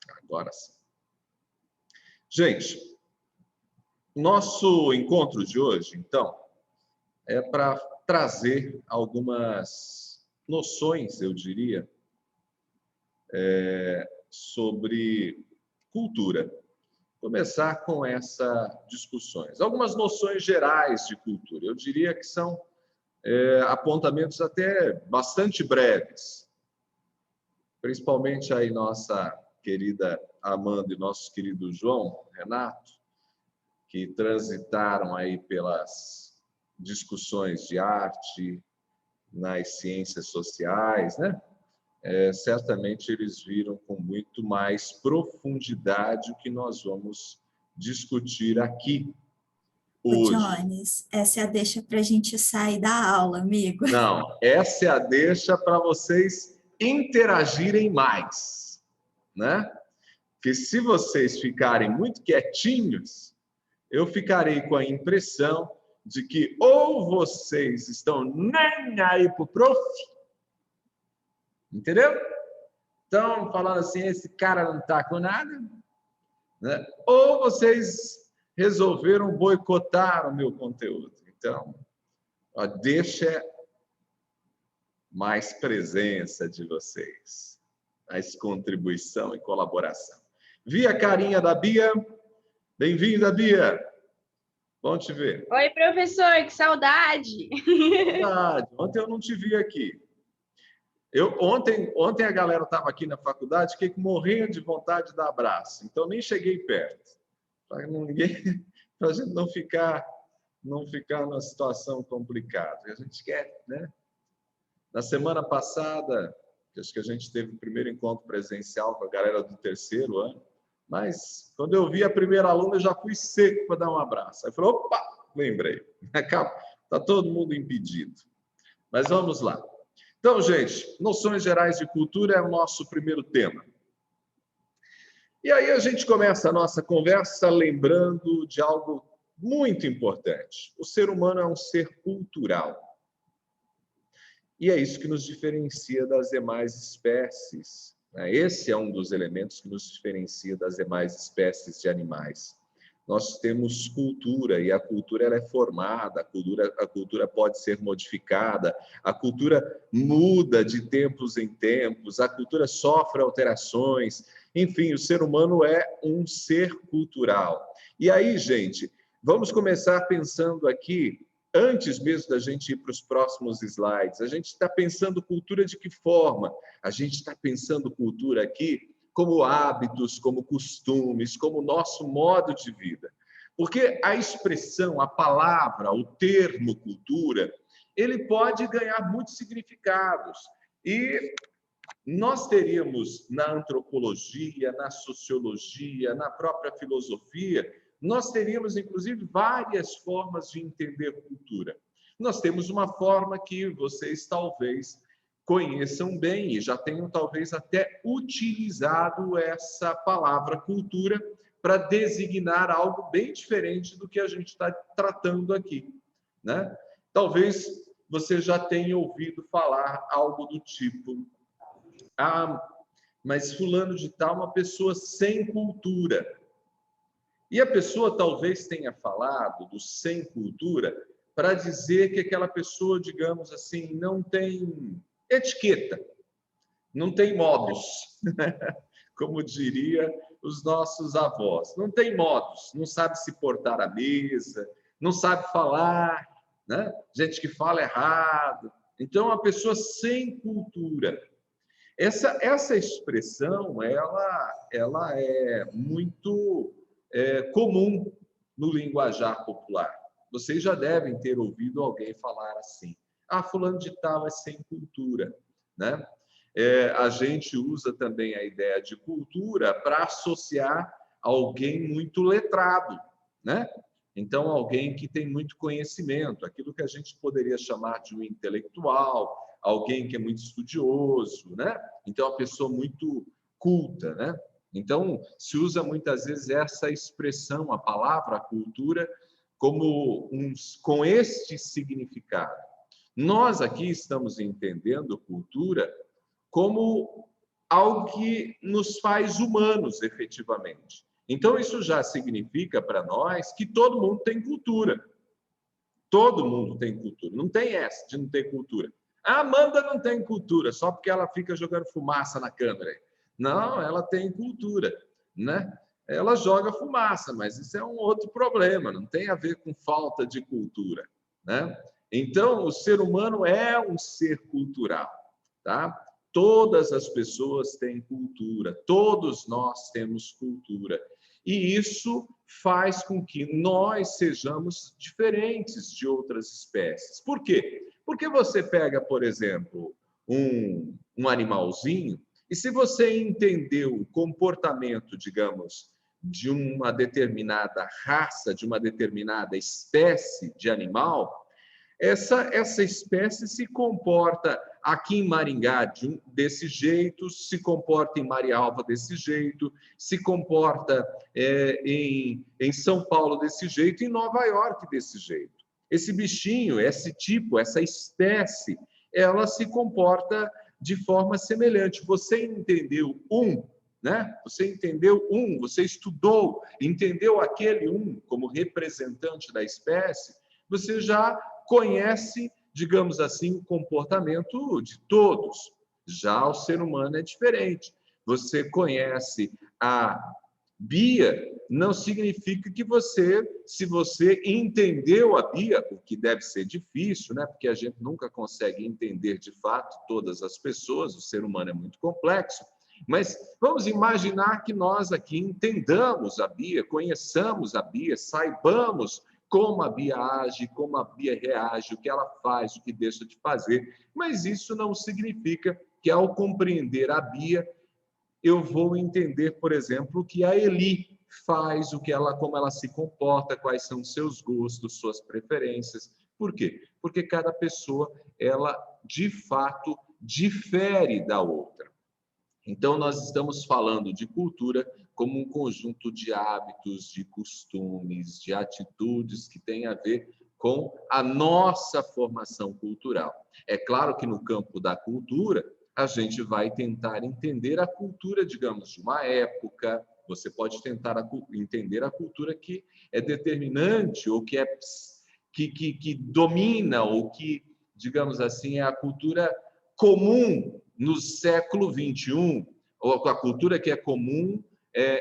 Agora sim. Gente, nosso encontro de hoje, então, é para trazer algumas noções, eu diria, sobre cultura. Começar com essas discussões. Algumas noções gerais de cultura. Eu diria que são apontamentos até bastante breves, principalmente aí nossa querida Amanda e nosso querido João Renato, que transitaram aí pelas discussões de arte, nas ciências sociais, né? Certamente eles viram com muito mais profundidade o que nós vamos discutir aqui Ô, hoje. Jones, essa é a deixa para a gente sair da aula, amigo. Não, essa é a deixa para vocês interagirem mais, né? Porque se vocês ficarem muito quietinhos, eu ficarei com a impressão de que ou vocês estão nem aí pro prof, entendeu? Estão falando assim, esse cara não está com nada, né? Ou vocês resolveram boicotar o meu conteúdo. Então, ó, deixa mais presença de vocês, mais contribuição e colaboração. Vi a carinha da Bia. Bem-vinda, Bia. Bom te ver. Oi, professor, que saudade! Saudade. Ontem eu não te vi aqui. Ontem a galera estava aqui na faculdade, fiquei morrendo de vontade de dar abraço, então nem cheguei perto, para a gente não ficar numa situação complicada. A gente quer, né? Na semana passada, acho que a gente teve o primeiro encontro presencial com a galera do terceiro ano, mas quando eu vi a primeira aluna, eu já fui seco para dar um abraço. Aí falei, opa, lembrei, está todo mundo impedido. Mas vamos lá. Então, gente, noções gerais de cultura é o nosso primeiro tema. E aí a gente começa a nossa conversa lembrando de algo muito importante. O ser humano é um ser cultural. E é isso que nos diferencia das demais espécies, né? Esse é um dos elementos que nos diferencia das demais espécies de animais. Nós temos cultura e a cultura ela é formada, a cultura pode ser modificada, a cultura muda de tempos em tempos, a cultura sofre alterações. Enfim, o ser humano é um ser cultural. E aí, gente, vamos começar pensando aqui, antes mesmo da gente ir para os próximos slides, a gente está pensando cultura de que forma? A gente está pensando cultura aqui como hábitos, como costumes, como nosso modo de vida. Porque a expressão, a palavra, o termo cultura, ele pode ganhar muitos significados. E nós teríamos na antropologia, na sociologia, na própria filosofia, nós teríamos, inclusive, várias formas de entender cultura. Nós temos uma forma que vocês talvez conheçam bem e já tenham talvez até utilizado essa palavra cultura para designar algo bem diferente do que a gente está tratando aqui, né? Talvez você já tenha ouvido falar algo do tipo: ah, mas fulano de tal é uma pessoa sem cultura. E a pessoa talvez tenha falado do sem cultura para dizer que aquela pessoa, digamos assim, não tem etiqueta, não tem modos, como diria os nossos avós. Não tem modos, não sabe se portar à mesa, não sabe falar, né? Gente que fala errado. Então, a pessoa sem cultura. Essa expressão, ela é muito comum no linguajar popular. Vocês já devem ter ouvido alguém falar assim: ah, fulano de tal é sem cultura, né? A gente usa também a ideia de cultura para associar alguém muito letrado, né? Então, alguém que tem muito conhecimento, aquilo que a gente poderia chamar de um intelectual, alguém que é muito estudioso, né? Então, uma pessoa muito culta, né? Então, se usa muitas vezes essa expressão, a palavra cultura, com este significado. Nós aqui estamos entendendo cultura como algo que nos faz humanos, efetivamente. Então, isso já significa para nós que todo mundo tem cultura. Todo mundo tem cultura. Não tem essa de não ter cultura. A Amanda não tem cultura, só porque ela fica jogando fumaça na câmera. Não, ela tem cultura, né? Ela joga fumaça, mas isso é um outro problema, não tem a ver com falta de cultura, né? Então, o ser humano é um ser cultural, tá? Todas as pessoas têm cultura, todos nós temos cultura. E isso faz com que nós sejamos diferentes de outras espécies. Por quê? Porque você pega, por exemplo, um animalzinho, e se você entender o comportamento, digamos, de uma determinada raça, de uma determinada espécie de animal, essa espécie se comporta aqui em Maringá desse jeito, se comporta em Marialva desse jeito, se comporta em São Paulo desse jeito, em Nova York desse jeito. Esse bichinho, esse tipo, essa espécie, ela se comporta de forma semelhante. Você entendeu né? Você entendeu você estudou, entendeu aquele como representante da espécie, você já conhece, digamos assim, o comportamento de todos. Já o ser humano é diferente. Você conhece a Bia, não significa que se você entendeu a Bia, o que deve ser difícil, né? Porque a gente nunca consegue entender de fato todas as pessoas, o ser humano é muito complexo. Mas vamos imaginar que nós aqui entendamos a Bia, conheçamos a Bia, saibamos como a Bia age, como a Bia reage, o que ela faz, o que deixa de fazer. Mas isso não significa que, ao compreender a Bia, eu vou entender, por exemplo, o que a Eli faz, como ela se comporta, quais são seus gostos, suas preferências. Por quê? Porque cada pessoa, ela, de fato, difere da outra. Então, nós estamos falando de cultura como um conjunto de hábitos, de costumes, de atitudes que tem a ver com a nossa formação cultural. É claro que no campo da cultura, a gente vai tentar entender a cultura, digamos, de uma época. Você pode tentar entender a cultura que é determinante ou que domina ou que, digamos assim, é a cultura comum no século XXI, ou a cultura que é comum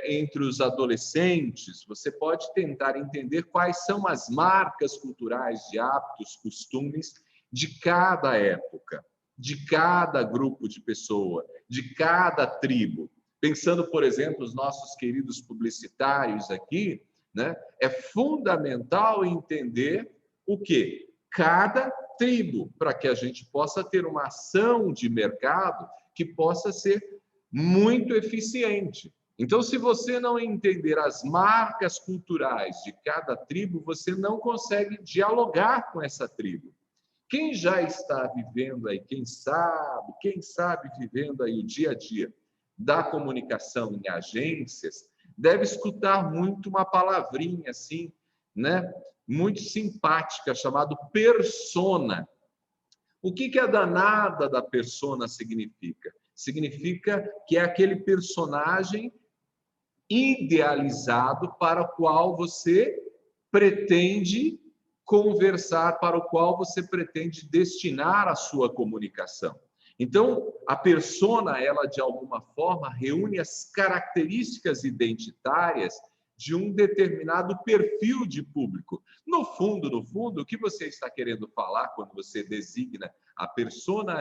entre os adolescentes. Você pode tentar entender quais são as marcas culturais de hábitos, costumes de cada época, de cada grupo de pessoa, de cada tribo. Pensando, por exemplo, os nossos queridos publicitários aqui, né? É fundamental entender o quê? Cada tribo, para que a gente possa ter uma ação de mercado que possa ser muito eficiente. Então, se você não entender as marcas culturais de cada tribo, você não consegue dialogar com essa tribo. Quem já está vivendo aí, quem sabe vivendo aí o dia a dia da comunicação em agências, deve escutar muito uma palavrinha assim, né? Muito simpática, chamado persona. O que a danada da persona significa? Significa que é aquele personagem idealizado para o qual você pretende conversar, para o qual você pretende destinar a sua comunicação. Então, a persona, ela de alguma forma reúne as características identitárias de um determinado perfil de público. No fundo, o que você está querendo falar quando você designa a persona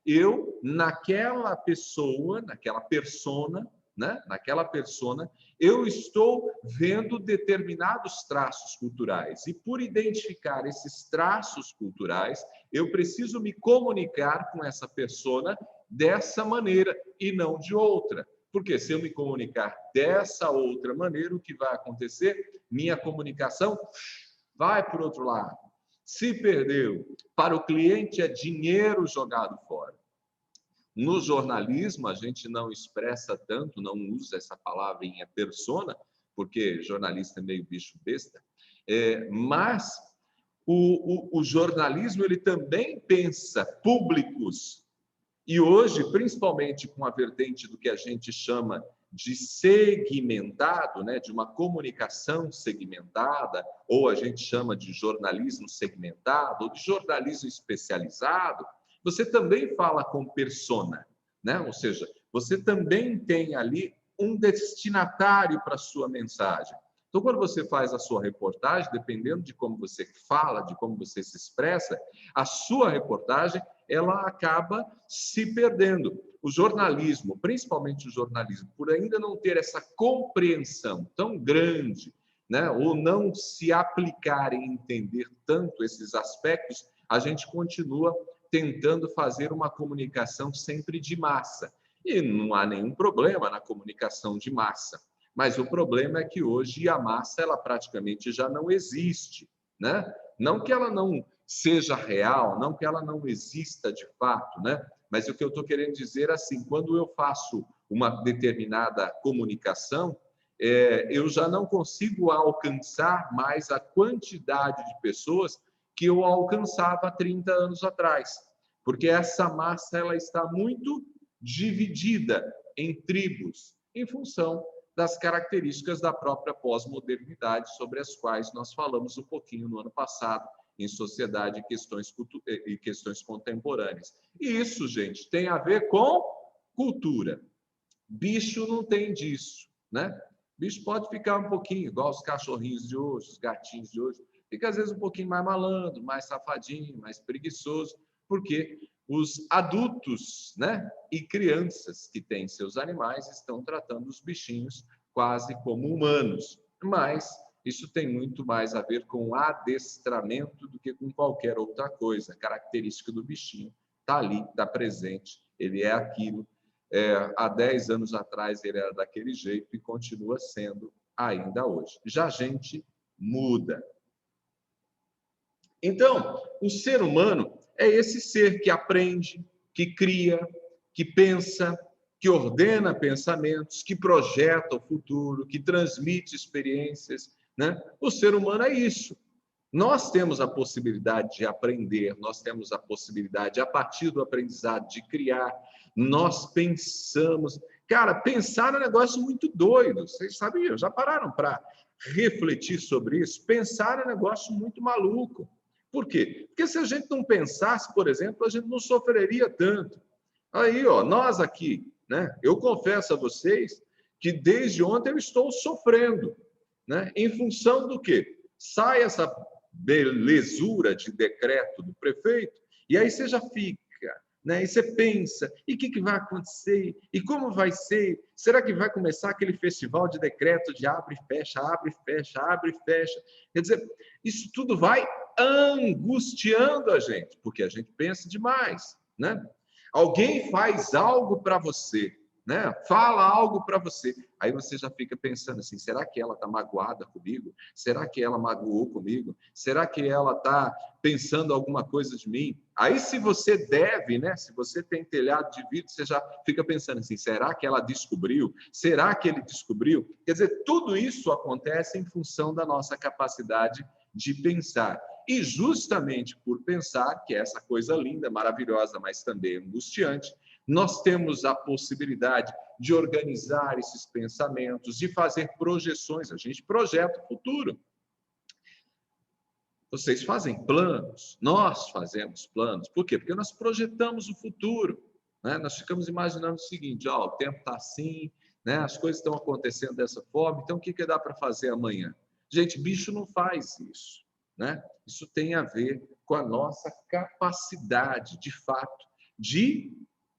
eu, naquela pessoa, naquela persona, né? Naquela persona, eu estou vendo determinados traços culturais. E por identificar esses traços culturais, eu preciso me comunicar com essa persona dessa maneira e não de outra. Porque se eu me comunicar dessa outra maneira, o que vai acontecer? Minha comunicação vai para o outro lado. Se perdeu. Para o cliente é dinheiro jogado fora. No jornalismo, a gente não expressa tanto, não usa essa palavra em persona, porque jornalista é meio bicho besta, mas o jornalismo ele também pensa públicos. E hoje, principalmente com a vertente do que a gente chama de segmentado, né, de uma comunicação segmentada, ou a gente chama de jornalismo segmentado, ou de jornalismo especializado, você também fala com persona, né? Ou seja, você também tem ali um destinatário para a sua mensagem. Então, quando você faz a sua reportagem, dependendo de como você fala, de como você se expressa, a sua reportagem ela acaba se perdendo. O jornalismo, principalmente o jornalismo, por ainda não ter essa compreensão tão grande, né, ou não se aplicar e entender tanto esses aspectos, a gente continua tentando fazer uma comunicação sempre de massa. E não há nenhum problema na comunicação de massa. Mas o problema é que hoje a massa ela praticamente já não existe, né? Não que ela não seja real, não que ela não exista de fato, né? Mas o que eu estou querendo dizer é assim, quando eu faço uma determinada comunicação, eu já não consigo alcançar mais a quantidade de pessoas que eu alcançava há 30 anos atrás, porque essa massa ela está muito dividida em tribos, em função das características da própria pós-modernidade, sobre as quais nós falamos um pouquinho no ano passado, em Sociedade e Questões Contemporâneas. E isso, gente, tem a ver com cultura. Bicho não tem disso, né? Bicho pode ficar um pouquinho, igual os cachorrinhos de hoje, os gatinhos de hoje, fica às vezes um pouquinho mais malandro, mais safadinho, mais preguiçoso, porque os adultos, né, e crianças que têm seus animais estão tratando os bichinhos quase como humanos. Mas isso tem muito mais a ver com adestramento do que com qualquer outra coisa. A característica do bichinho está ali, está presente, ele é aquilo. Há 10 anos atrás ele era daquele jeito e continua sendo ainda hoje. Já a gente muda. Então, o ser humano é esse ser que aprende, que cria, que pensa, que ordena pensamentos, que projeta o futuro, que transmite experiências, né? O ser humano é isso. Nós temos a possibilidade de aprender, nós temos a possibilidade, a partir do aprendizado, de criar. Nós pensamos. Cara, pensar é um negócio muito doido. Vocês sabiam? Já pararam para refletir sobre isso? Pensar é um negócio muito maluco. Por quê? Porque se a gente não pensasse, por exemplo, a gente não sofreria tanto. Aí, ó, nós aqui, né? Eu confesso a vocês que desde ontem eu estou sofrendo, né? Em função do quê? Sai essa belezura de decreto do prefeito, e aí você já fica, né? E você pensa, e o que vai acontecer? E como vai ser? Será que vai começar aquele festival de decreto de abre e fecha, abre e fecha, abre e fecha? Quer dizer, isso tudo vai angustiando a gente, porque a gente pensa demais, né? Alguém faz algo para você, né? Fala algo para você. Aí você já fica pensando assim, será que ela está magoada comigo? Será que ela magoou comigo? Será que ela está pensando alguma coisa de mim? Aí se você deve, né? Se você tem telhado de vidro, você já fica pensando assim, será que ela descobriu? Será que ele descobriu? Quer dizer, tudo isso acontece em função da nossa capacidade de pensar. E justamente por pensar, que é essa coisa linda, maravilhosa, mas também angustiante, nós temos a possibilidade de organizar esses pensamentos, de fazer projeções. A gente projeta o futuro. Vocês fazem planos, nós fazemos planos. Por quê? Porque nós projetamos o futuro, né? Nós ficamos imaginando o seguinte, ó, o tempo está assim, né? As coisas estão acontecendo dessa forma, então o que dá para fazer amanhã? Gente, bicho não faz isso, né? Isso tem a ver com a nossa capacidade, de fato, de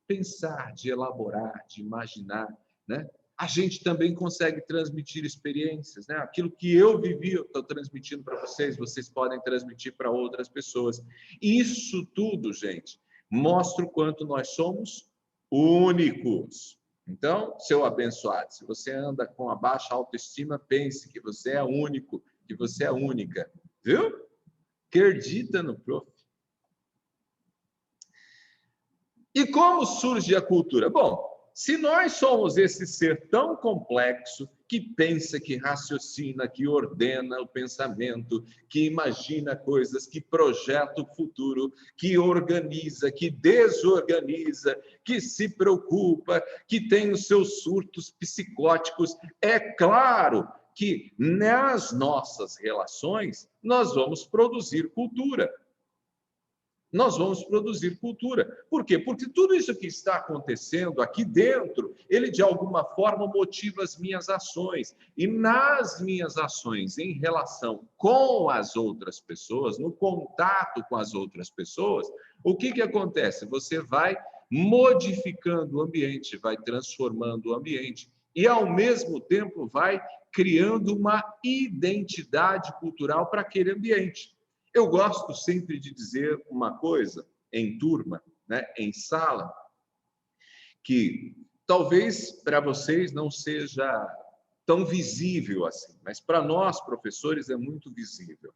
pensar, de elaborar, de imaginar, né? A gente também consegue transmitir experiências, né? Aquilo que eu vivi, eu estou transmitindo para vocês, vocês podem transmitir para outras pessoas. Isso tudo, gente, mostra o quanto nós somos únicos. Então, seu abençoado, se você anda com a baixa autoestima, pense que você é único, que você é única, viu? Acredita no prof. E como surge a cultura? Bom, se nós somos esse ser tão complexo, que pensa, que raciocina, que ordena o pensamento, que imagina coisas, que projeta o futuro, que organiza, que desorganiza, que se preocupa, que tem os seus surtos psicóticos. É claro que nas nossas relações nós vamos produzir cultura. Nós vamos produzir cultura. Por quê? Porque tudo isso que está acontecendo aqui dentro, ele de alguma forma motiva as minhas ações. E nas minhas ações em relação com as outras pessoas, no contato com as outras pessoas, o que acontece? Você vai modificando o ambiente, vai transformando o ambiente e, ao mesmo tempo, vai criando uma identidade cultural para aquele ambiente. Eu gosto sempre de dizer uma coisa em turma, né, em sala, que talvez para vocês não seja tão visível assim, mas para nós, professores, é muito visível,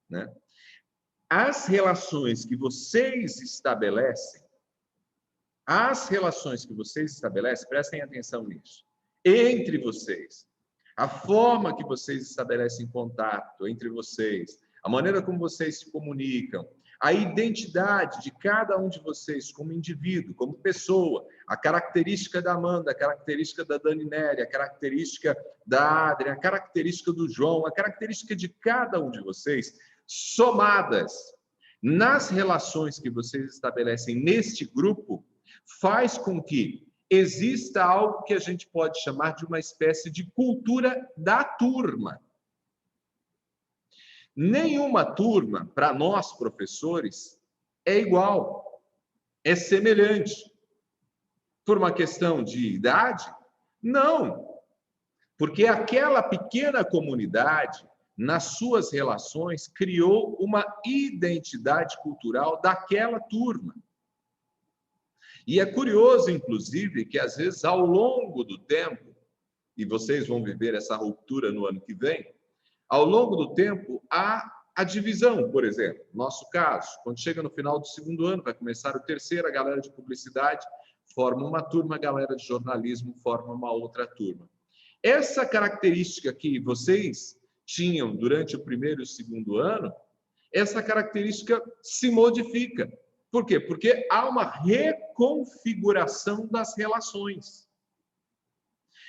né? As relações que vocês estabelecem, prestem atenção nisso, entre vocês, a forma que vocês estabelecem contato entre vocês, a maneira como vocês se comunicam, a identidade de cada um de vocês como indivíduo, como pessoa, a característica da Amanda, a característica da Daninéria, a característica da Adriana, a característica do João, a característica de cada um de vocês, somadas nas relações que vocês estabelecem neste grupo, faz com que exista algo que a gente pode chamar de uma espécie de cultura da turma. Nenhuma turma, para nós professores, é igual, é semelhante. Por uma questão de idade? Não, porque aquela pequena comunidade, nas suas relações, criou uma identidade cultural daquela turma. E é curioso, inclusive, que às vezes ao longo do tempo, e vocês vão viver essa ruptura no ano que vem, ao longo do tempo, há a divisão, por exemplo. Nosso caso, quando chega no final do segundo ano, vai começar o terceiro, a galera de publicidade forma uma turma, a galera de jornalismo forma uma outra turma. Essa característica que vocês tinham durante o primeiro e o segundo ano, essa característica se modifica. Por quê? Porque há uma reconfiguração das relações.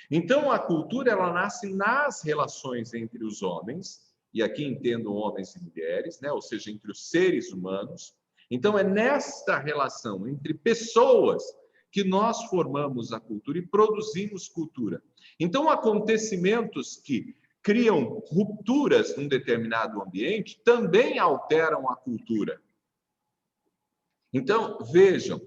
Então, a cultura, ela nasce nas relações entre os homens, e aqui entendo homens e mulheres, né? Ou seja, entre os seres humanos. Então, é nesta relação entre pessoas que nós formamos a cultura e produzimos cultura. Então, acontecimentos que criam rupturas num determinado ambiente também alteram a cultura. Então, vejam,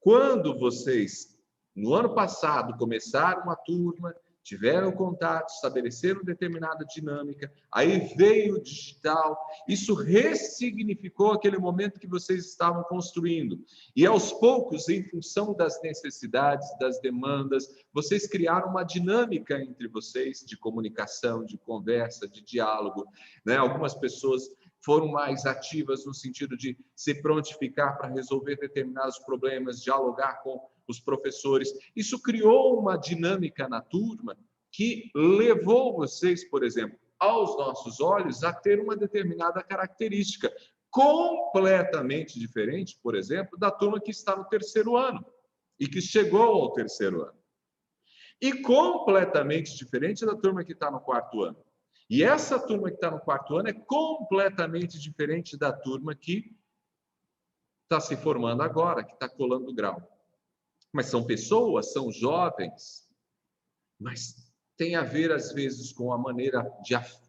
quando vocês no ano passado começaram uma turma, tiveram contato, estabeleceram determinada dinâmica, aí veio o digital, isso ressignificou aquele momento que vocês estavam construindo. E aos poucos, em função das necessidades, das demandas, vocês criaram uma dinâmica entre vocês de comunicação, de conversa, de diálogo, né? Algumas pessoas foram mais ativas no sentido de se prontificar para resolver determinados problemas, dialogar com os professores. Isso criou uma dinâmica na turma que levou vocês, por exemplo, aos nossos olhos, a ter uma determinada característica completamente diferente, por exemplo, da turma que está no terceiro ano e que chegou ao terceiro ano. E completamente diferente da turma que está no quarto ano. E essa turma que está no quarto ano é completamente diferente da turma que está se formando agora, que está colando o grau. Mas são pessoas, são jovens, mas tem a ver, às vezes, com a maneira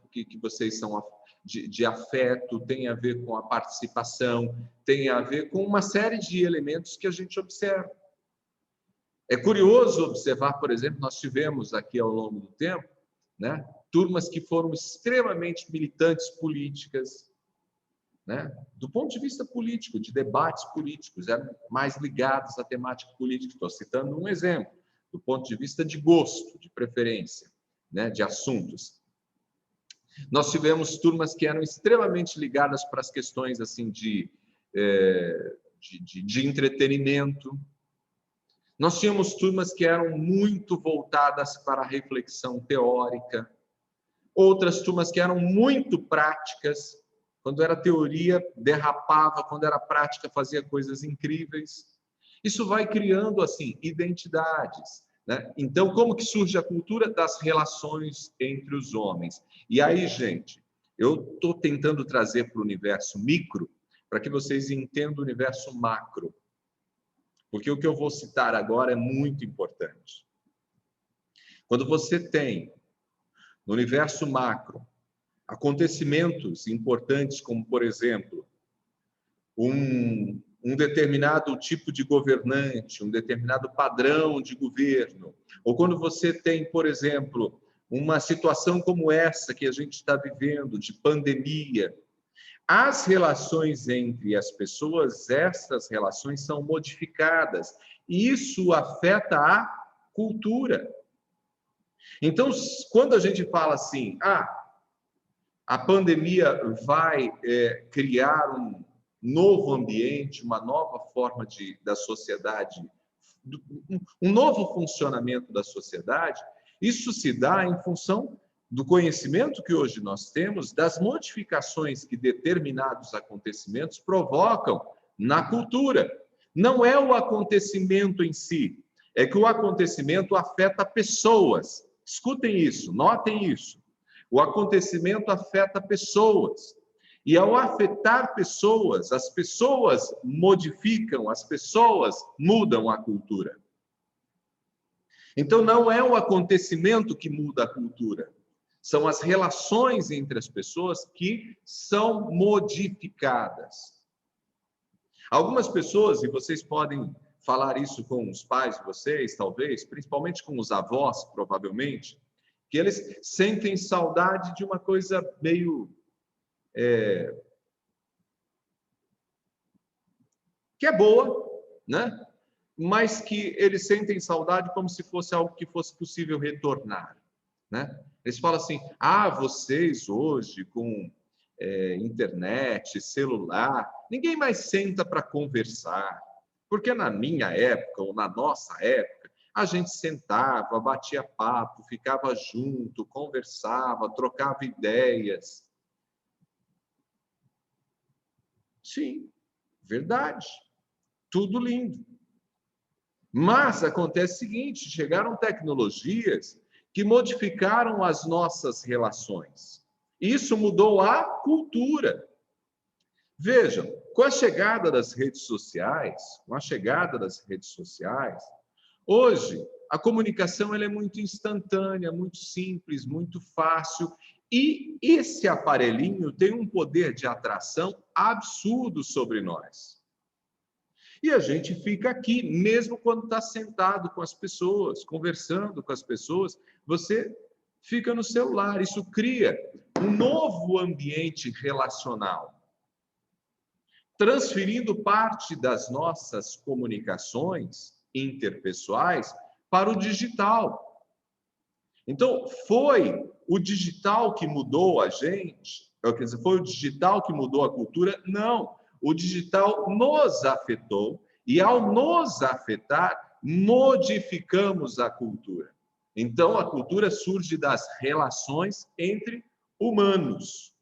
que vocês são de afeto, tem a ver com a participação, tem a ver com uma série de elementos que a gente observa. É curioso observar, por exemplo, nós tivemos aqui ao longo do tempo, né, turmas que foram extremamente militantes políticas, né? Do ponto de vista político, de debates políticos, eram mais ligados à temática política. Estou citando um exemplo, do ponto de vista de gosto, de preferência, né? De assuntos. Nós tivemos turmas que eram extremamente ligadas para as questões assim, de entretenimento. Nós tínhamos turmas que eram muito voltadas para a reflexão teórica, outras turmas que eram muito práticas. Quando era teoria, derrapava, quando era prática, fazia coisas incríveis. Isso vai criando, assim, identidades, né? Então, como que surge a cultura das relações entre os homens? E aí, gente, eu estou tentando trazer para o universo micro, para que vocês entendam o universo macro. Porque o que eu vou citar agora é muito importante. Quando você tem, no universo macro, acontecimentos importantes, como, por exemplo, um determinado tipo de governante, um determinado padrão de governo, ou quando você tem, por exemplo, uma situação como essa que a gente está vivendo, de pandemia, as relações entre as pessoas, essas relações são modificadas, e isso afeta a cultura. Então, quando a gente fala assim, a pandemia vai criar um novo ambiente, uma nova forma da sociedade, um novo funcionamento da sociedade, isso se dá em função do conhecimento que hoje nós temos, das modificações que determinados acontecimentos provocam na cultura. Não é o acontecimento em si, é que o acontecimento afeta pessoas. Escutem isso, notem isso. O acontecimento afeta pessoas. E ao afetar pessoas, as pessoas modificam, as pessoas mudam a cultura. Então, não é o acontecimento que muda a cultura. São as relações entre as pessoas que são modificadas. Algumas pessoas, e vocês podem falar isso com os pais de vocês, talvez, principalmente com os avós, provavelmente, que eles sentem saudade de uma coisa meio... que é boa, né? Mas que eles sentem saudade como se fosse algo que fosse possível retornar, né? Eles falam assim, vocês hoje com internet, celular, ninguém mais senta para conversar, porque na minha época, ou na nossa época, a gente sentava, batia papo, ficava junto, conversava, trocava ideias. Sim, verdade. Tudo lindo. Mas acontece o seguinte, chegaram tecnologias que modificaram as nossas relações. Isso mudou a cultura. Vejam, com a chegada das redes sociais, hoje a comunicação ela é muito instantânea, muito simples, muito fácil, e esse aparelhinho tem um poder de atração absurdo sobre nós. E a gente fica aqui, mesmo quando está sentado com as pessoas, conversando com as pessoas, você fica no celular. Isso cria um novo ambiente relacional, transferindo parte das nossas comunicações interpessoais para o digital. Então, foi o digital que mudou a gente? Quer dizer, foi o digital que mudou a cultura? Não. O digital nos afetou e, ao nos afetar, modificamos a cultura. Então, a cultura surge das relações entre humanos.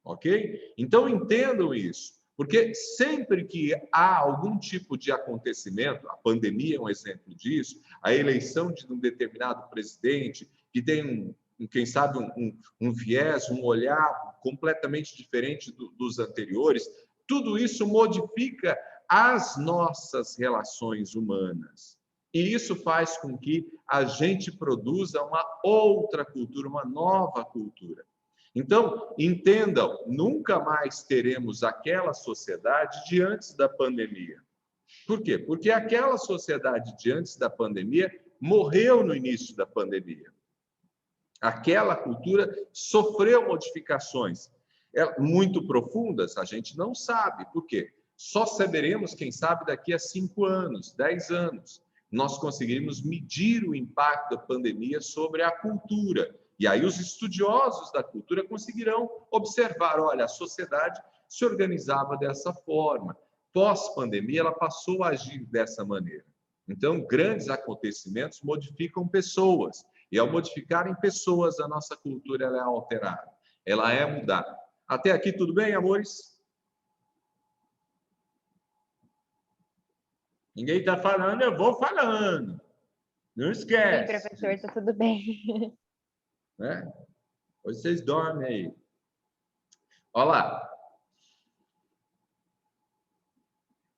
Ok? Então, entendam isso. Porque sempre que há algum tipo de acontecimento, a pandemia é um exemplo disso, a eleição de um determinado presidente que tem, quem sabe, um viés, um olhar completamente diferente dos anteriores, tudo isso modifica as nossas relações humanas. E isso faz com que a gente produza uma outra cultura, uma nova cultura. Então, entendam, nunca mais teremos aquela sociedade de antes da pandemia. Por quê? Porque aquela sociedade de antes da pandemia morreu no início da pandemia. Aquela cultura sofreu modificações muito profundas, a gente não sabe. Por quê? Só saberemos, quem sabe, daqui a 5 anos, 10 anos. Nós conseguiremos medir o impacto da pandemia sobre a cultura. E aí os estudiosos da cultura conseguirão observar, olha, a sociedade se organizava dessa forma. Pós-pandemia, ela passou a agir dessa maneira. Então, grandes acontecimentos modificam pessoas. E ao modificarem pessoas, a nossa cultura ela é alterada. Ela é mudada. Até aqui tudo bem, amores? Ninguém está falando, eu vou falando. Não esquece. Sim, professor, tá tudo bem. Né? Hoje vocês dormem aí. Olha lá.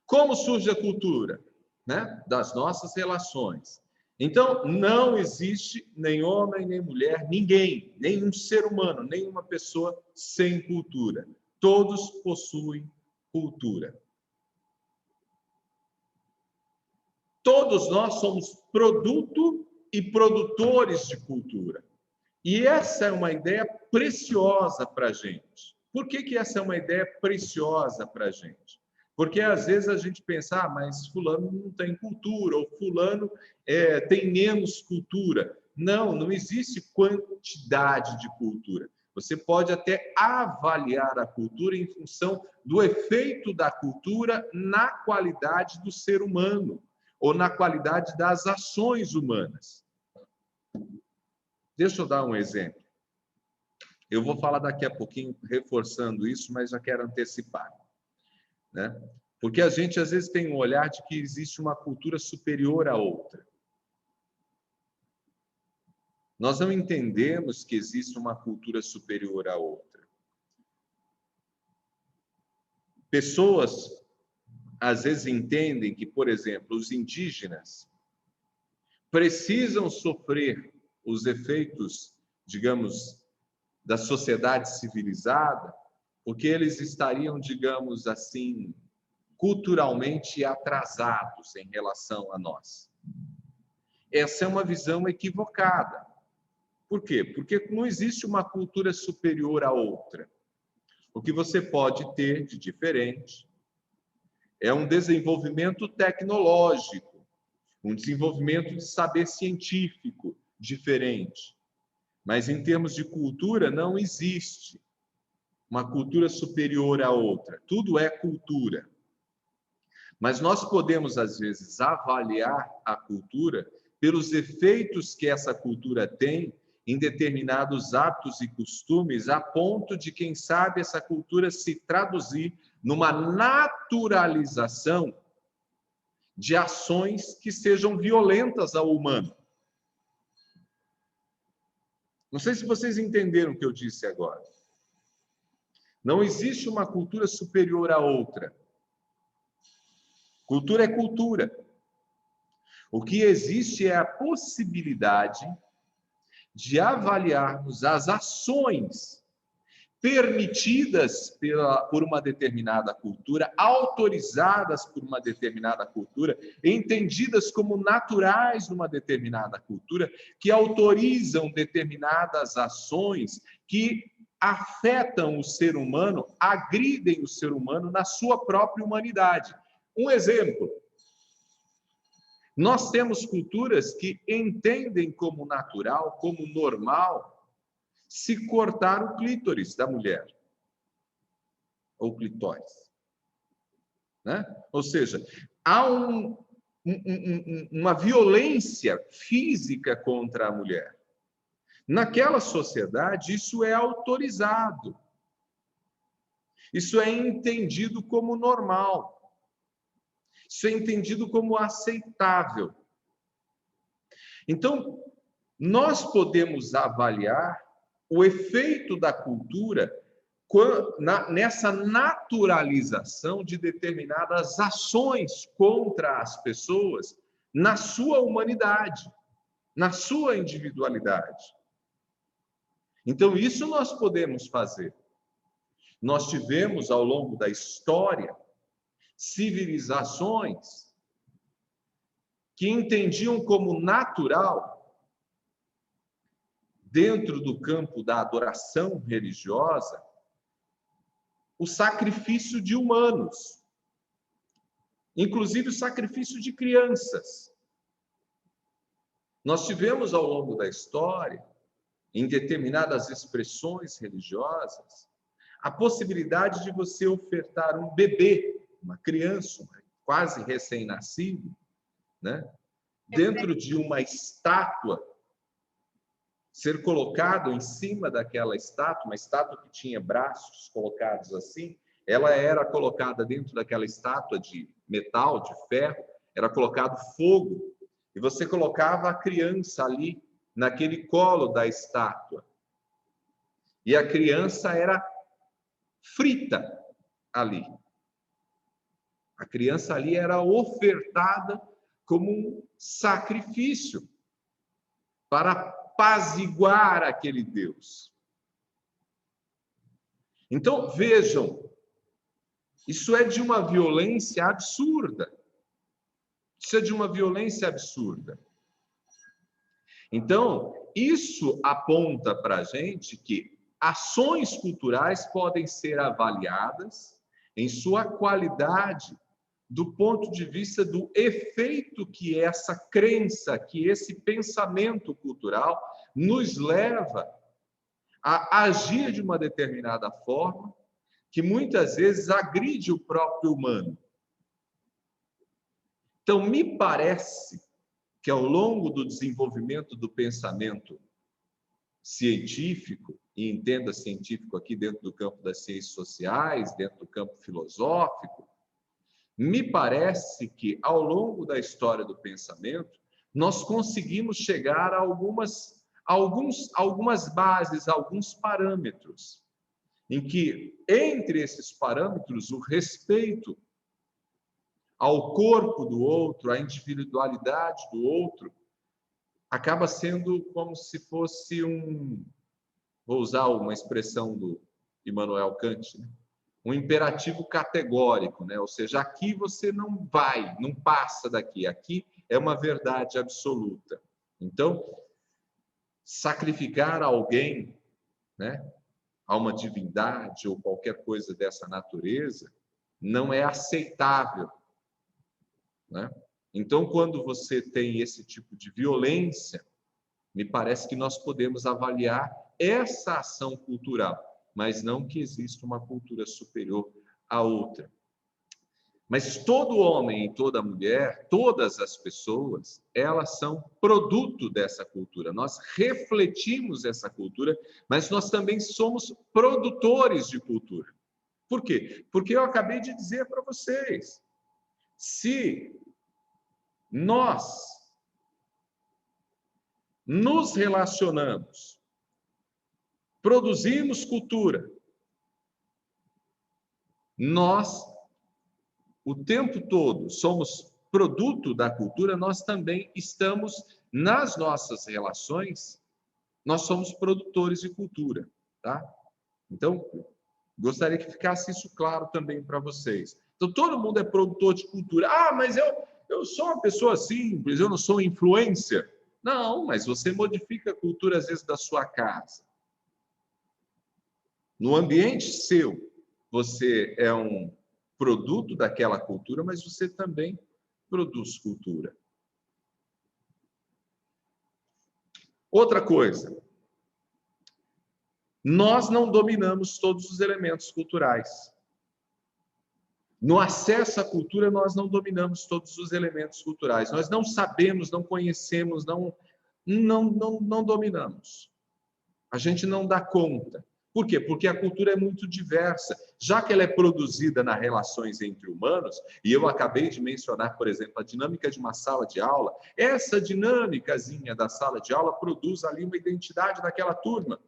Como surge a cultura? Né? Das nossas relações. Então, não existe nem homem, nem mulher, ninguém, nenhum ser humano, nenhuma pessoa sem cultura. Todos possuem cultura. Todos nós somos produto e produtores de cultura. E essa é uma ideia preciosa para a gente. Por que essa é uma ideia preciosa para a gente? Porque às vezes a gente pensa, mas fulano não tem cultura, ou fulano tem menos cultura. Não, não existe quantidade de cultura. Você pode até avaliar a cultura em função do efeito da cultura na qualidade do ser humano, ou na qualidade das ações humanas. Deixa eu dar um exemplo. Eu vou falar daqui a pouquinho, reforçando isso, mas já quero antecipar. Né? Porque a gente, às vezes, tem um olhar de que existe uma cultura superior à outra. Nós não entendemos que existe uma cultura superior à outra. Pessoas, às vezes, entendem que, por exemplo, os indígenas precisam sofrer os efeitos, digamos, da sociedade civilizada, porque eles estariam, digamos assim, culturalmente atrasados em relação a nós. Essa é uma visão equivocada. Por quê? Porque não existe uma cultura superior à outra. O que você pode ter de diferente é um desenvolvimento tecnológico, um desenvolvimento de saber científico diferente. Mas em termos de cultura, não existe uma cultura superior à outra. Tudo é cultura. Mas nós podemos, às vezes, avaliar a cultura pelos efeitos que essa cultura tem em determinados hábitos e costumes, a ponto de, quem sabe, essa cultura se traduzir numa naturalização de ações que sejam violentas ao humano. Não sei se vocês entenderam o que eu disse agora. Não existe uma cultura superior à outra. Cultura é cultura. O que existe é a possibilidade de avaliarmos as ações permitidas por uma determinada cultura, autorizadas por uma determinada cultura, entendidas como naturais numa determinada cultura, que autorizam determinadas ações que afetam o ser humano, agridem o ser humano na sua própria humanidade. Um exemplo. Nós temos culturas que entendem como natural, como normal, se cortar o clítoris da mulher, ou clitóris. Né? Ou seja, há uma violência física contra a mulher. Naquela sociedade, isso é autorizado. Isso é entendido como normal. Isso é entendido como aceitável. Então, nós podemos avaliar o efeito da cultura nessa naturalização de determinadas ações contra as pessoas na sua humanidade, na sua individualidade. Então, isso nós podemos fazer. Nós tivemos, ao longo da história, civilizações que entendiam como natural, dentro do campo da adoração religiosa, o sacrifício de humanos, inclusive o sacrifício de crianças. Nós tivemos, ao longo da história, em determinadas expressões religiosas, a possibilidade de você ofertar um bebê, uma criança, quase recém-nascido, né? Dentro de uma estátua, ser colocado em cima daquela estátua, uma estátua que tinha braços colocados assim, ela era colocada dentro daquela estátua de metal, de ferro, era colocado fogo, e você colocava a criança ali, naquele colo da estátua. E a criança era frita ali. A criança ali era ofertada como um sacrifício para apaziguar aquele Deus. Então, vejam, isso é de uma violência absurda. Isso é de uma violência absurda. Então, isso aponta para a gente que ações culturais podem ser avaliadas em sua qualidade do ponto de vista do efeito que essa crença, que esse pensamento cultural nos leva a agir de uma determinada forma que muitas vezes agride o próprio humano. Então, me parece que ao longo do desenvolvimento do pensamento científico, e entenda científico aqui dentro do campo das ciências sociais, dentro do campo filosófico, me parece que ao longo da história do pensamento, nós conseguimos chegar a algumas bases, alguns parâmetros, em que entre esses parâmetros o respeito ao corpo do outro, à individualidade do outro, acaba sendo como se fosse vou usar uma expressão do Immanuel Kant, né? Um imperativo categórico, né? Ou seja, aqui você não vai, não passa daqui, aqui é uma verdade absoluta. Então, sacrificar alguém, né, a uma divindade ou qualquer coisa dessa natureza, não é aceitável, né? Então, quando você tem esse tipo de violência, me parece que nós podemos avaliar essa ação cultural, mas não que exista uma cultura superior à outra. Mas todo homem e toda mulher, todas as pessoas, elas são produto dessa cultura. Nós refletimos essa cultura, mas nós também somos produtores de cultura. Por quê? Porque eu acabei de dizer para vocês, se nós nos relacionamos, produzimos cultura, nós, o tempo todo, somos produto da cultura, nós também estamos, nas nossas relações, nós somos produtores de cultura, tá? Então, gostaria que ficasse isso claro também para vocês. Então, todo mundo é produtor de cultura. Ah, mas eu sou uma pessoa simples, eu não sou influencer. Não, mas você modifica a cultura, às vezes, da sua casa. No ambiente seu, você é um produto daquela cultura, mas você também produz cultura. Outra coisa, nós não dominamos todos os elementos culturais. No acesso à cultura, nós não dominamos todos os elementos culturais. Nós não sabemos, não conhecemos, não dominamos. A gente não dá conta. Por quê? Porque a cultura é muito diversa. Já que ela é produzida nas relações entre humanos, e eu acabei de mencionar, por exemplo, a dinâmica de uma sala de aula, essa dinâmicazinha da sala de aula produz ali uma identidade daquela turma.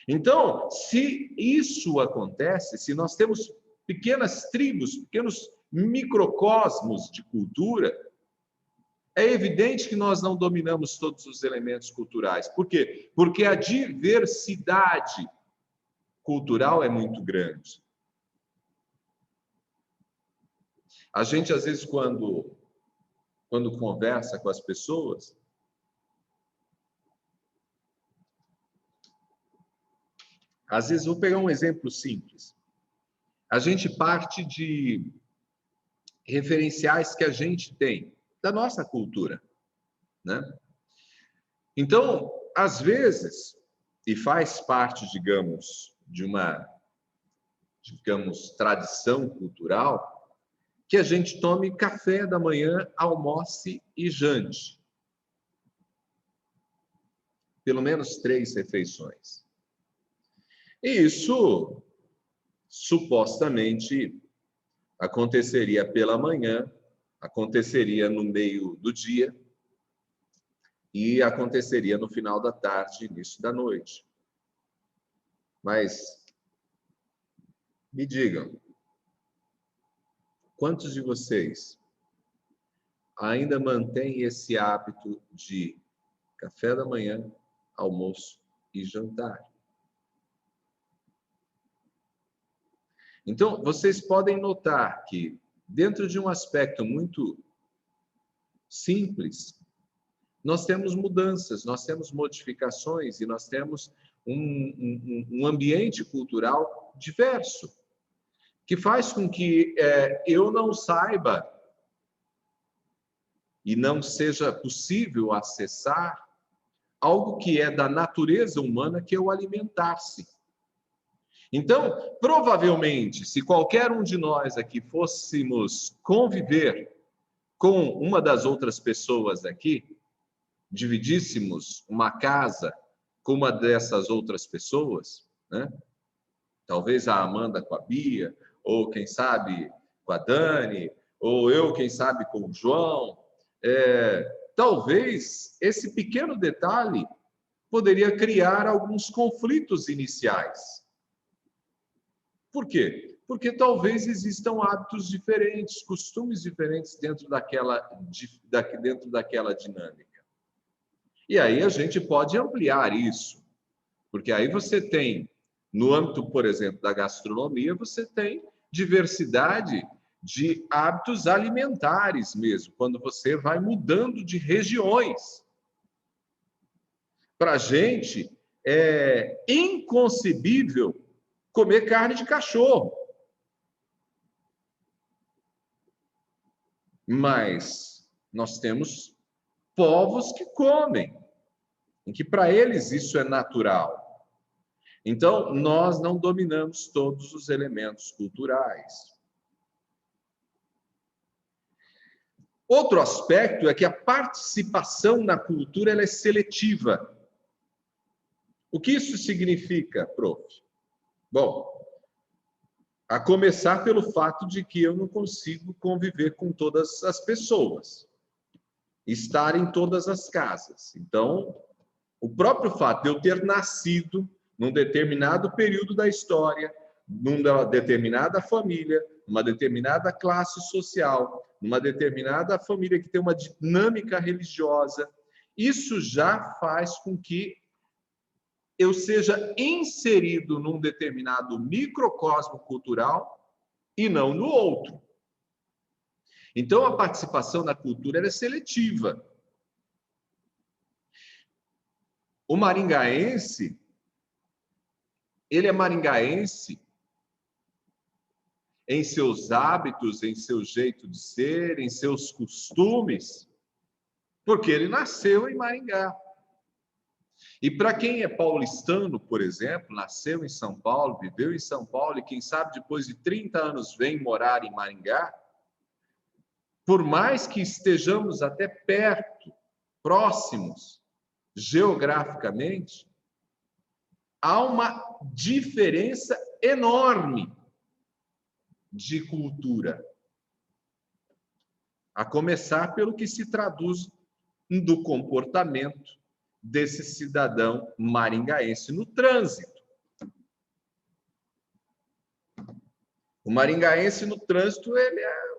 Então, se isso acontece, se nós temos pequenas tribos, pequenos microcosmos de cultura, é evidente que nós não dominamos todos os elementos culturais. Por quê? Porque a diversidade cultural é muito grande. A gente, às vezes, quando conversa com as pessoas, às vezes, vou pegar um exemplo simples. A gente parte de referenciais que a gente tem da nossa cultura, né? Então, às vezes, e faz parte, digamos, de uma, tradição cultural, que a gente tome café da manhã, almoce e jante. Pelo menos 3 refeições. E isso, supostamente, aconteceria pela manhã, aconteceria no meio do dia e aconteceria no final da tarde, início da noite. Mas, me digam, quantos de vocês ainda mantêm esse hábito de café da manhã, almoço e jantar? Então, vocês podem notar que, dentro de um aspecto muito simples, nós temos mudanças, nós temos modificações e nós temos um ambiente cultural diverso, que faz com que eu não saiba e não seja possível acessar algo que é da natureza humana, que é o alimentar-se. Então, provavelmente, se qualquer um de nós aqui fôssemos conviver com uma das outras pessoas aqui, dividíssemos uma casa com uma dessas outras pessoas, né? Talvez a Amanda com a Bia, ou quem sabe com a Dani, ou eu, quem sabe, com o João. Talvez esse pequeno detalhe poderia criar alguns conflitos iniciais. Por quê? Porque talvez existam hábitos diferentes, costumes diferentes dentro daquela dinâmica. E aí a gente pode ampliar isso, porque aí você tem, no âmbito, por exemplo, da gastronomia, você tem diversidade de hábitos alimentares mesmo, quando você vai mudando de regiões. Para a gente, é inconcebível comer carne de cachorro. Mas nós temos povos que comem, em que para eles isso é natural. Então, nós não dominamos todos os elementos culturais. Outro aspecto é que a participação na cultura ela é seletiva. O que isso significa, prof? Bom, a começar pelo fato de que eu não consigo conviver com todas as pessoas, estar em todas as casas. Então, o próprio fato de eu ter nascido num determinado período da história, numa determinada família, numa determinada classe social, numa determinada família que tem uma dinâmica religiosa, isso já faz com que eu seja inserido num determinado microcosmo cultural e não no outro. Então, a participação na cultura é seletiva. O maringaense, ele é maringaense em seus hábitos, em seu jeito de ser, em seus costumes, porque ele nasceu em Maringá. E para quem é paulistano, por exemplo, nasceu em São Paulo, viveu em São Paulo e quem sabe depois de 30 anos vem morar em Maringá, por mais que estejamos até perto, próximos, geograficamente, há uma diferença enorme de cultura. A começar pelo que se traduz do comportamento desse cidadão maringaense no trânsito. O maringaense no trânsito, ele é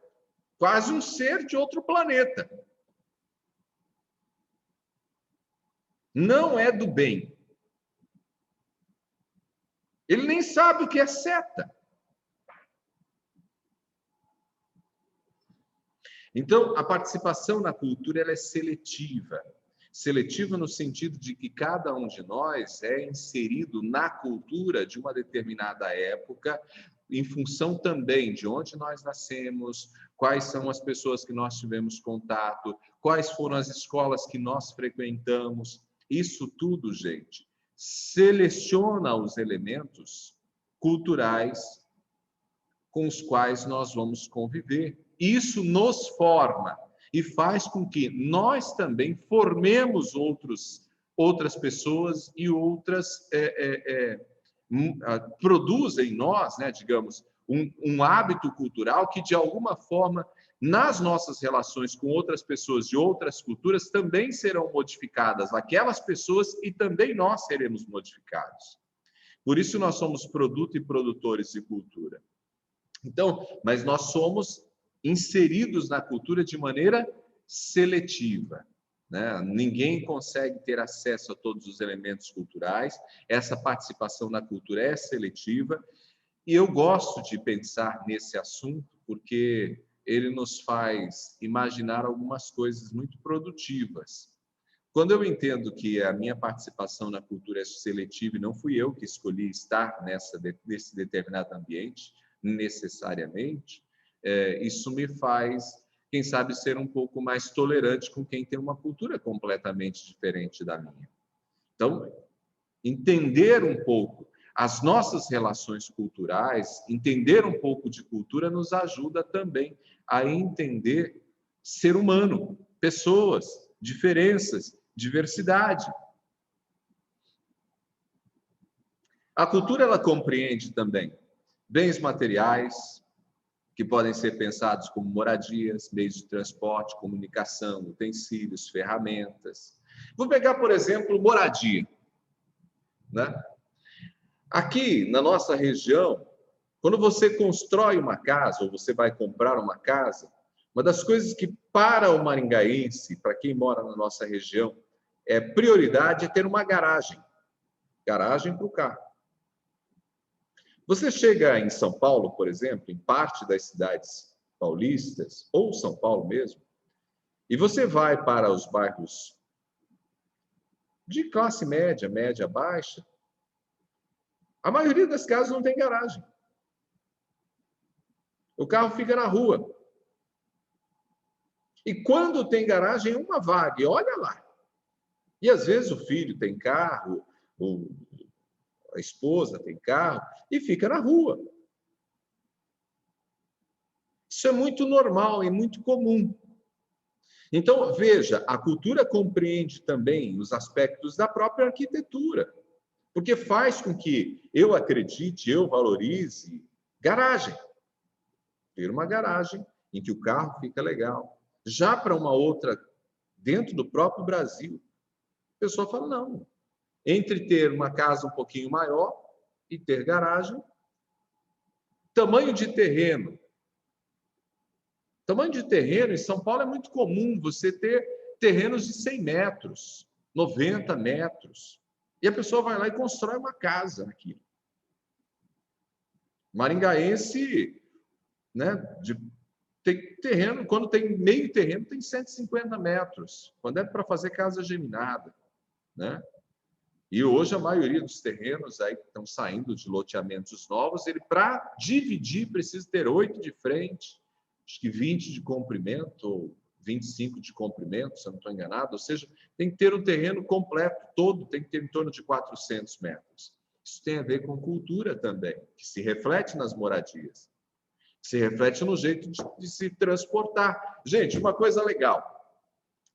quase um ser de outro planeta. Não é do bem. Ele nem sabe o que é seta. Então, a participação na cultura ela é seletiva. Seletiva no sentido de que cada um de nós é inserido na cultura de uma determinada época, em função também de onde nós nascemos, quais são as pessoas que nós tivemos contato, quais foram as escolas que nós frequentamos. Isso tudo, gente, seleciona os elementos culturais com os quais nós vamos conviver. isso nos forma e faz com que nós também formemos outras pessoas e outras produza em nós, né, digamos, um hábito cultural que, de alguma forma, nas nossas relações com outras pessoas de outras culturas, também serão modificadas aquelas pessoas e também nós seremos modificados. Por isso, nós somos produto e produtores de cultura. Então, mas nós somos inseridos na cultura de maneira seletiva, né? Ninguém consegue ter acesso a todos os elementos culturais. Essa participação na cultura é seletiva. E eu gosto de pensar nesse assunto porque ele nos faz imaginar algumas coisas muito produtivas. Quando eu entendo que a minha participação na cultura é seletiva e não fui eu que escolhi estar nesse determinado ambiente, necessariamente, isso me faz, quem sabe, ser um pouco mais tolerante com quem tem uma cultura completamente diferente da minha. Então, entender um pouco as nossas relações culturais, entender um pouco de cultura nos ajuda também a entender ser humano, pessoas, diferenças, diversidade. A cultura, ela compreende também bens materiais, que podem ser pensados como moradias, meios de transporte, comunicação, utensílios, ferramentas. Vou pegar, por exemplo, moradia, né? Aqui, na nossa região, quando você constrói uma casa, ou você vai comprar uma casa, uma das coisas que, para o maringaense, para quem mora na nossa região, é prioridade é ter uma garagem. Garagem para o carro. Você chega em São Paulo, por exemplo, em parte das cidades paulistas, ou São Paulo mesmo, e você vai para os bairros de classe média, média baixa, a maioria das casas não tem garagem. O carro fica na rua. E quando tem garagem, é uma vaga, e olha lá. E às vezes o filho tem carro, a esposa tem carro, e fica na rua. Isso é muito normal e muito comum. Então, veja, a cultura compreende também os aspectos da própria arquitetura, porque faz com que eu acredite, eu valorize garagem. Ter uma garagem em que o carro fica legal. Já para uma outra, dentro do próprio Brasil, a pessoa fala, não. Entre ter uma casa um pouquinho maior e ter garagem, tamanho de terreno. Tamanho de terreno, em São Paulo é muito comum você ter terrenos de 100 metros, 90 metros. E a pessoa vai lá e constrói uma casa naquilo. Maringaense, né, tem terreno, quando tem meio terreno, tem 150 metros. Quando é para fazer casa geminada, né? E hoje a maioria dos terrenos aí que estão saindo de loteamentos novos, ele para dividir precisa ter 8 de frente, acho que 20 de comprimento, ou 25 de comprimento, se eu não estou enganado. Ou seja, tem que ter um terreno completo, todo, tem que ter em torno de 400 metros. Isso tem a ver com cultura também, que se reflete nas moradias, se reflete no jeito de se transportar. Gente, uma coisa legal,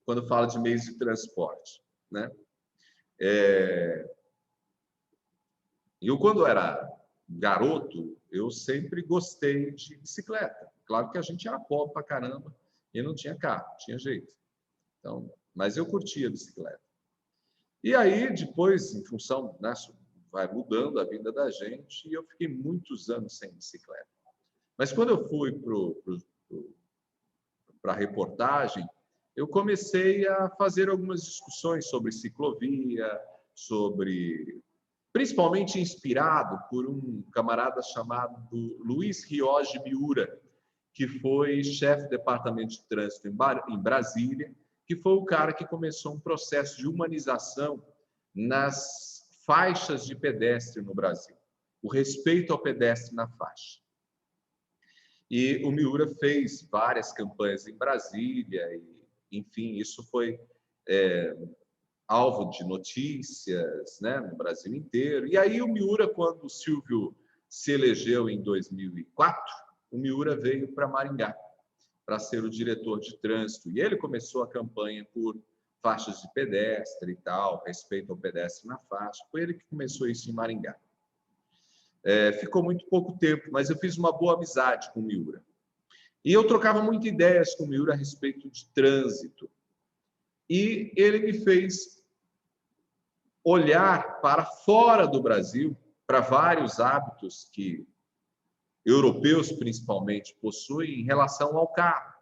quando fala de meios de transporte, né? Eu, quando era garoto, eu sempre gostei de bicicleta. Claro que a gente era pobre pra caramba e não tinha carro, não tinha jeito. Então, mas eu curtia a bicicleta. E aí, depois, em função, né, vai mudando a vida da gente, e eu fiquei muitos anos sem bicicleta. Mas quando eu fui para a reportagem, eu comecei a fazer algumas discussões sobre ciclovia, principalmente inspirado por um camarada chamado Luiz Rioji Miura, que foi chefe do departamento de trânsito em Brasília, que foi o cara que começou um processo de humanização nas faixas de pedestre no Brasil, o respeito ao pedestre na faixa. E o Miura fez várias campanhas em Brasília, e, enfim, isso foi alvo de notícias, né, no Brasil inteiro. E aí o Miura, quando o Silvio se elegeu em 2004, o Miura veio para Maringá. para ser o diretor de trânsito. E ele começou a campanha por faixas de pedestre e tal, respeito ao pedestre na faixa. Foi ele que começou isso em Maringá. Ficou muito pouco tempo, mas eu fiz uma boa amizade com o Miura. E eu trocava muitas ideias com o Miura a respeito de trânsito. E ele me fez olhar para fora do Brasil, para vários hábitos que europeus, principalmente, possuem em relação ao carro.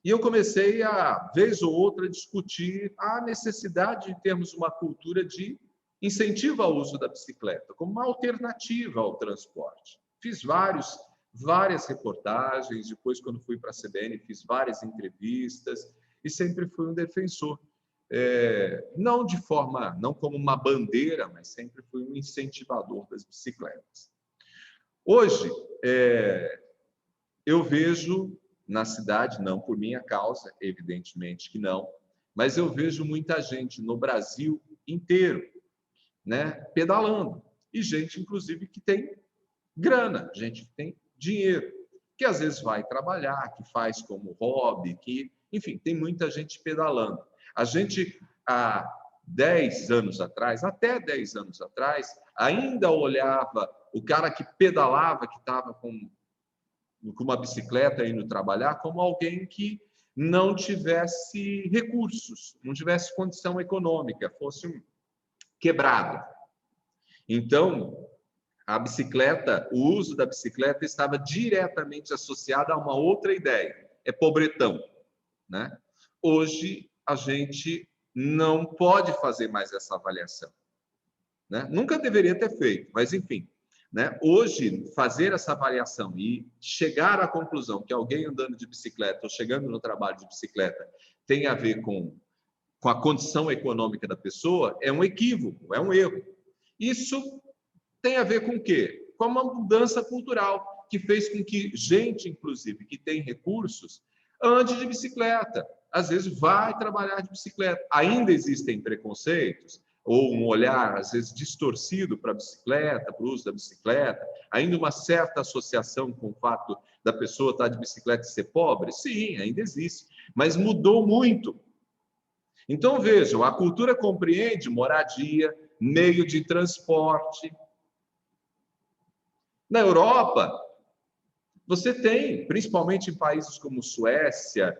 E eu comecei a, vez ou outra, discutir a necessidade de termos uma cultura de incentivo ao uso da bicicleta, como uma alternativa ao transporte. Fiz várias reportagens, depois, quando fui para a CBN, fiz várias entrevistas e sempre fui um defensor. Não de forma, não como uma bandeira, mas sempre fui um incentivador das bicicletas. Hoje, eu vejo na cidade, não por minha causa, evidentemente que não, mas eu vejo muita gente no Brasil inteiro, né, pedalando. E gente, inclusive, que tem grana, gente que tem dinheiro, que às vezes vai trabalhar, que faz como hobby, que, enfim, tem muita gente pedalando. A gente, há 10 anos atrás, até 10 anos atrás, ainda olhava o cara que pedalava, que estava com uma bicicleta indo trabalhar, como alguém que não tivesse recursos, não tivesse condição econômica, fosse um quebrado. Então, a bicicleta, o uso da bicicleta estava diretamente associado a uma outra ideia, pobretão, né? Hoje, a gente não pode fazer mais essa avaliação, né? Nunca deveria ter feito, mas enfim, né? Hoje, fazer essa avaliação e chegar à conclusão que alguém andando de bicicleta ou chegando no trabalho de bicicleta tem a ver com a condição econômica da pessoa é um equívoco, é um erro. Isso tem a ver com o quê? Com uma mudança cultural que fez com que gente, inclusive, que tem recursos, ande de bicicleta. Às vezes vai trabalhar de bicicleta. Ainda existem preconceitos, ou um olhar, às vezes, distorcido para a bicicleta, para o uso da bicicleta, ainda uma certa associação com o fato da pessoa estar de bicicleta e ser pobre? Sim, ainda existe, mas mudou muito. Então, vejam, a cultura compreende moradia, meio de transporte. Na Europa, você tem, principalmente em países como Suécia,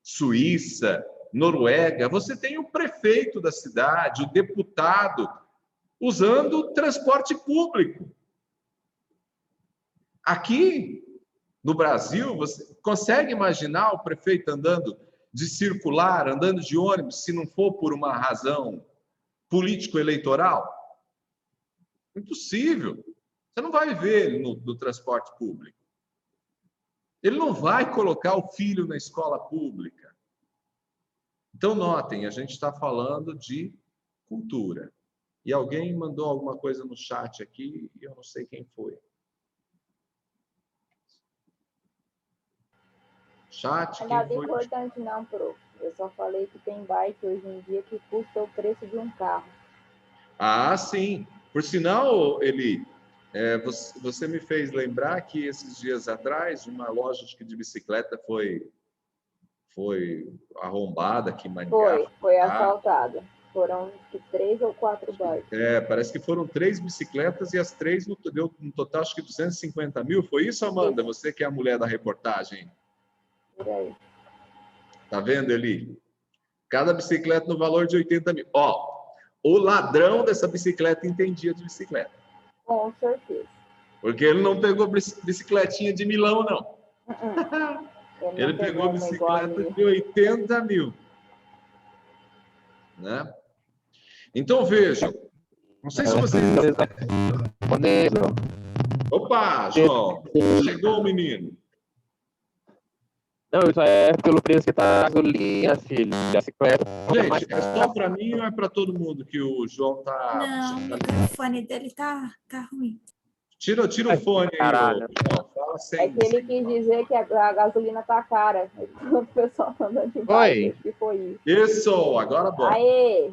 Suíça, Noruega, você tem o prefeito da cidade, o deputado, usando transporte público. Aqui no Brasil, você consegue imaginar o prefeito andando de circular, andando de ônibus, se não for por uma razão político-eleitoral? Impossível. Você não vai ver ele no transporte público. Ele não vai colocar o filho na escola pública. Então, notem, a gente está falando de cultura. E alguém mandou alguma coisa no chat aqui e eu não sei quem foi. Chat, Não é quem nada foi? importante não, prof. Eu só falei que tem bike hoje em dia que custa o preço de um carro. Ah, sim. Por sinal, Eli, você me fez lembrar que esses dias atrás, uma loja de bicicleta foi arrombada aqui em Maringá. Foi assaltada. Foram 3 ou 4 bikes. Parece que foram 3 bicicletas e as 3 deu no total acho que 250 mil. Foi isso, Amanda? Isso. Você que é a mulher da reportagem. Por aí. Tá vendo, Eli? Cada bicicleta no valor de 80 mil. Ó, o ladrão dessa bicicleta entendia de bicicleta. Com certeza. Porque ele não pegou bicicletinha de Milão, não. Ele pegou bicicleta de 80 mil. Né? Então, vejam. Não sei se vocês... Opa, João. Chegou o menino. Não, isso é pelo preço que tá a gasolina, filho. A bicicleta. Gente, é só para mim ou é para todo mundo que o João tá... Não, o microfone dele tá ruim. Tira o fone aí, João. Fala É que ele quis dizer que a gasolina tá cara. O pessoal andando de bike, que foi isso. Isso, agora bom. Aê!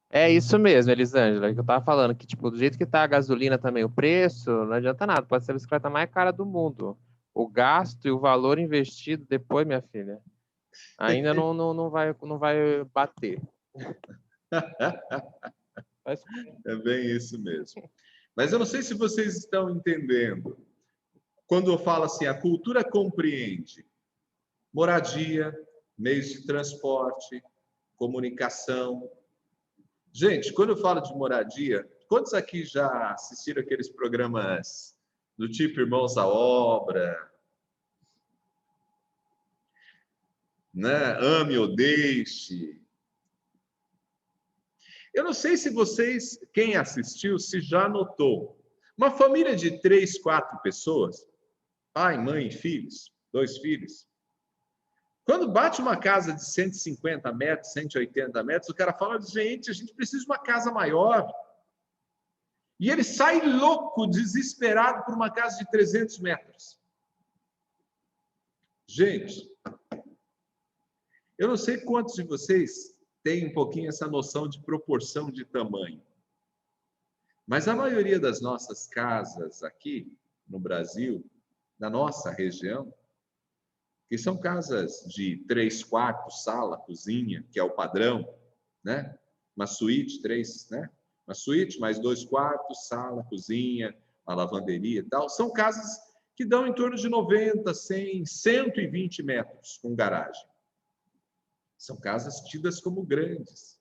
É isso mesmo, Elisângela, que eu tava falando, que tipo, do jeito que tá a gasolina também, o preço, não adianta nada, pode ser a bicicleta mais cara do mundo. o gasto e o valor investido depois, minha filha, ainda não vai bater. É bem isso mesmo. Mas eu não sei se vocês estão entendendo. Quando eu falo assim, a cultura compreende moradia, meios de transporte, comunicação. Gente, quando eu falo de moradia, quantos aqui já assistiram aqueles programas do tipo Irmãos à Obra, né? Ame ou Deixe? Eu não sei se vocês, quem assistiu, se já notou. Uma família de 3, 4 pessoas, pai, mãe, filhos, 2 filhos. Quando bate uma casa de 150 metros, 180 metros, o cara fala, gente, a gente precisa de uma casa maior. E ele sai louco, desesperado por uma casa de 300 metros. Gente, eu não sei quantos de vocês têm um pouquinho essa noção de proporção de tamanho. Mas a maioria das nossas casas aqui no Brasil, na nossa região, que são casas de 3 quartos, sala, cozinha, que é o padrão, né? Uma suíte, 3, né? Uma suíte, mais 2 quartos, sala, cozinha, a lavanderia e tal. São casas que dão em torno de 90, 100, 120 metros com garagem. São casas tidas como grandes.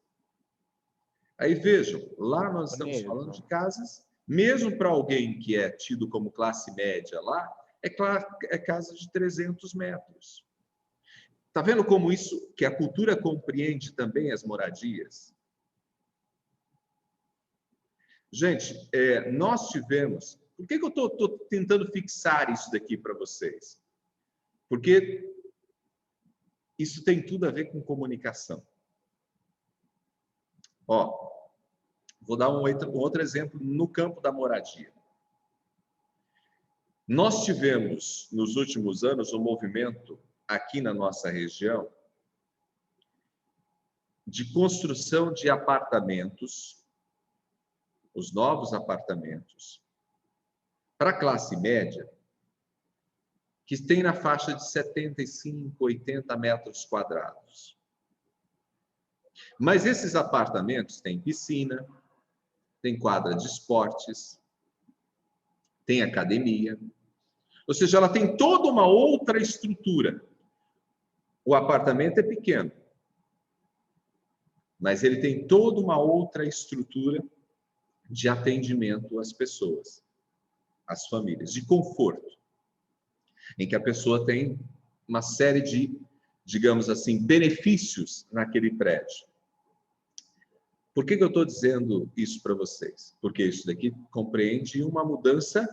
Aí vejam, lá nós estamos falando de casas, mesmo para alguém que é tido como classe média lá, é casa de 300 metros. Está vendo como isso, que a cultura compreende também as moradias? Gente, nós tivemos... Por que eu estou tentando fixar isso daqui para vocês? Porque isso tem tudo a ver com comunicação. Ó, vou dar um outro exemplo no campo da moradia. Nós tivemos, nos últimos anos, um movimento aqui na nossa região de construção de apartamentos, os novos apartamentos, para a classe média, que tem na faixa de 75, 80 metros quadrados. Mas esses apartamentos têm piscina, tem quadra de esportes, tem academia, ou seja, ela tem toda uma outra estrutura. O apartamento é pequeno, mas ele tem toda uma outra estrutura de atendimento às pessoas, às famílias, de conforto, em que a pessoa tem uma série de, digamos assim, benefícios naquele prédio. Por que eu estou dizendo isso para vocês? Porque isso daqui compreende uma mudança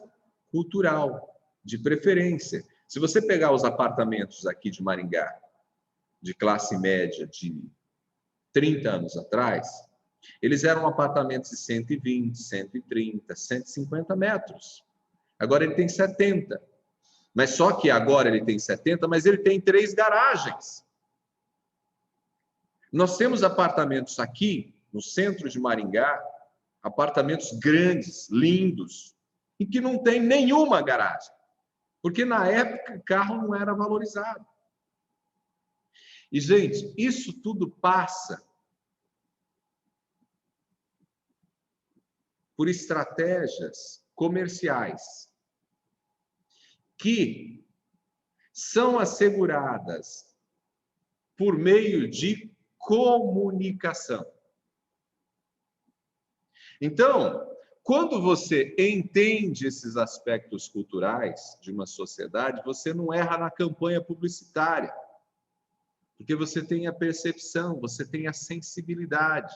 cultural, de preferência. Se você pegar os apartamentos aqui de Maringá, de classe média de 30 anos atrás, eles eram apartamentos de 120, 130, 150 metros. Agora ele tem 70. Mas só que agora ele tem 70, mas ele tem 3 garagens. Nós temos apartamentos aqui, no centro de Maringá, apartamentos grandes, lindos, e que não tem nenhuma garagem. Porque na época o carro não era valorizado. E, gente, isso tudo passa por estratégias comerciais que são asseguradas por meio de comunicação. Então, quando você entende esses aspectos culturais de uma sociedade, você não erra na campanha publicitária, porque você tem a percepção, você tem a sensibilidade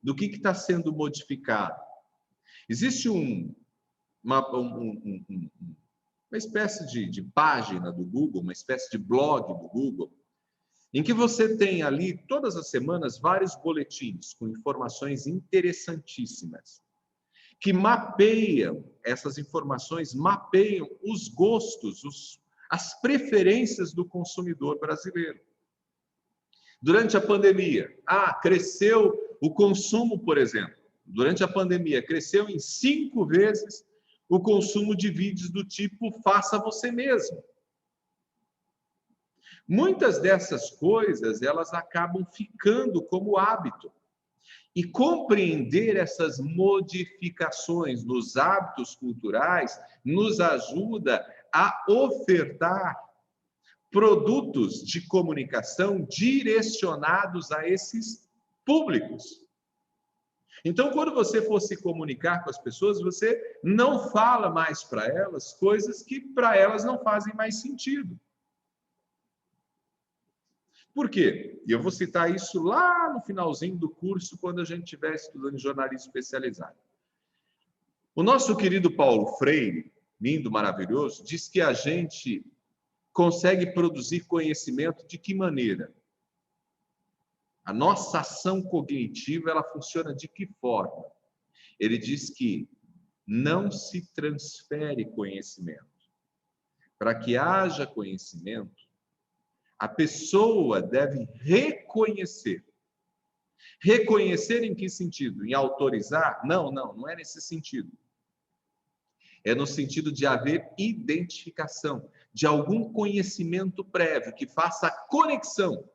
do que está sendo modificado. Existe uma espécie de página do Google, uma espécie de blog do Google, em que você tem ali, todas as semanas, vários boletins com informações interessantíssimas, que mapeiam, essas informações mapeiam os gostos, as preferências do consumidor brasileiro. Durante a pandemia, cresceu o consumo, por exemplo. Durante a pandemia, cresceu em 5 vezes o consumo de vídeos do tipo faça você mesmo. Muitas dessas coisas, elas acabam ficando como hábito. E compreender essas modificações nos hábitos culturais nos ajuda a ofertar produtos de comunicação direcionados a esses públicos. Então, quando você for se comunicar com as pessoas, você não fala mais para elas coisas que para elas não fazem mais sentido. Por quê? E eu vou citar isso lá no finalzinho do curso, quando a gente estiver estudando jornalismo especializado. O nosso querido Paulo Freire, lindo, maravilhoso, diz que a gente consegue produzir conhecimento de que maneira? A nossa ação cognitiva, ela funciona de que forma? Ele diz que não se transfere conhecimento. Para que haja conhecimento, a pessoa deve reconhecer. Reconhecer em que sentido? Em autorizar? Não é nesse sentido. É no sentido de haver identificação, de algum conhecimento prévio que faça a conexão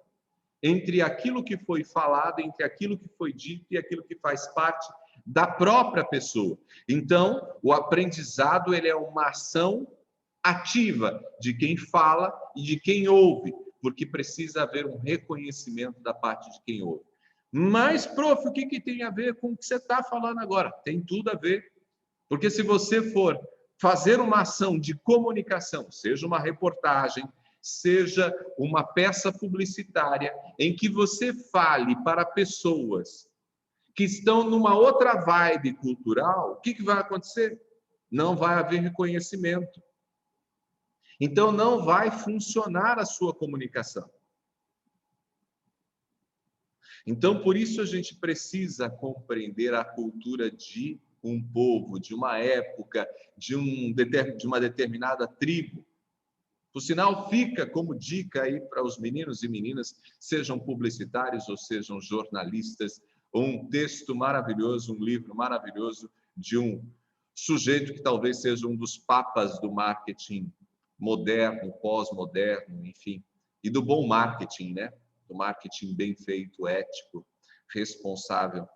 entre aquilo que foi falado, entre aquilo que foi dito e aquilo que faz parte da própria pessoa. Então, o aprendizado, ele é uma ação ativa de quem fala e de quem ouve, porque precisa haver um reconhecimento da parte de quem ouve. Mas, prof, o que tem a ver com o que você está falando agora? Tem tudo a ver. Porque se você for fazer uma ação de comunicação, seja uma reportagem, seja uma peça publicitária, em que você fale para pessoas que estão numa outra vibe cultural, o que vai acontecer? Não vai haver reconhecimento. Então, não vai funcionar a sua comunicação. Então, por isso a gente precisa compreender a cultura de um povo, de uma época, de uma determinada tribo. Por sinal, fica como dica aí para os meninos e meninas, sejam publicitários ou sejam jornalistas, um texto maravilhoso, um livro maravilhoso de um sujeito que talvez seja um dos papas do marketing moderno, pós-moderno, enfim, e do bom marketing, né? Do marketing bem feito, ético, responsável.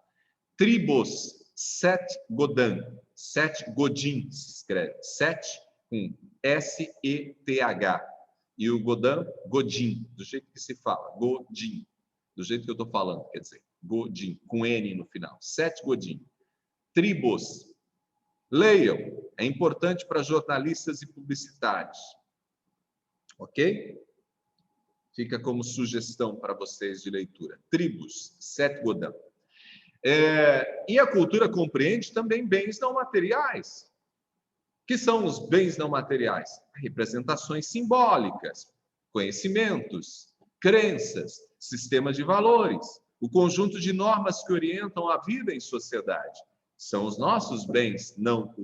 Tribos Seth Godin. Seth Godin se escreve. Seth com S-E-T-H. E o Godin, do jeito que se fala. Godin. Do jeito que eu estou falando, quer dizer. Godin, com N no final. Seth Godin. Tribos. Leiam. É importante para jornalistas e publicitários. Ok? Fica como sugestão para vocês de leitura. Tribos, Seth Godin. E a cultura compreende também bens não materiais. O que são os bens não materiais? Representações simbólicas, conhecimentos, crenças, sistema de valores, o conjunto de normas que orientam a vida em sociedade. São os nossos bens não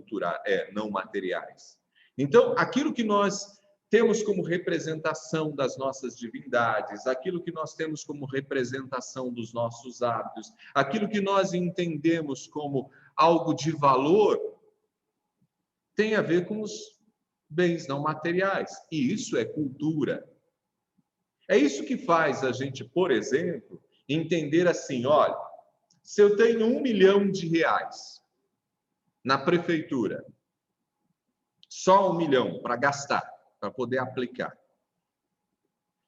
materiais. Então, aquilo que nós temos como representação das nossas divindades, aquilo que nós temos como representação dos nossos hábitos, aquilo que nós entendemos como algo de valor, tem a ver com os bens não materiais. E isso é cultura. É isso que faz a gente, por exemplo, entender assim, olha, se eu tenho R$1 milhão na prefeitura, só 1 milhão para gastar, para poder aplicar.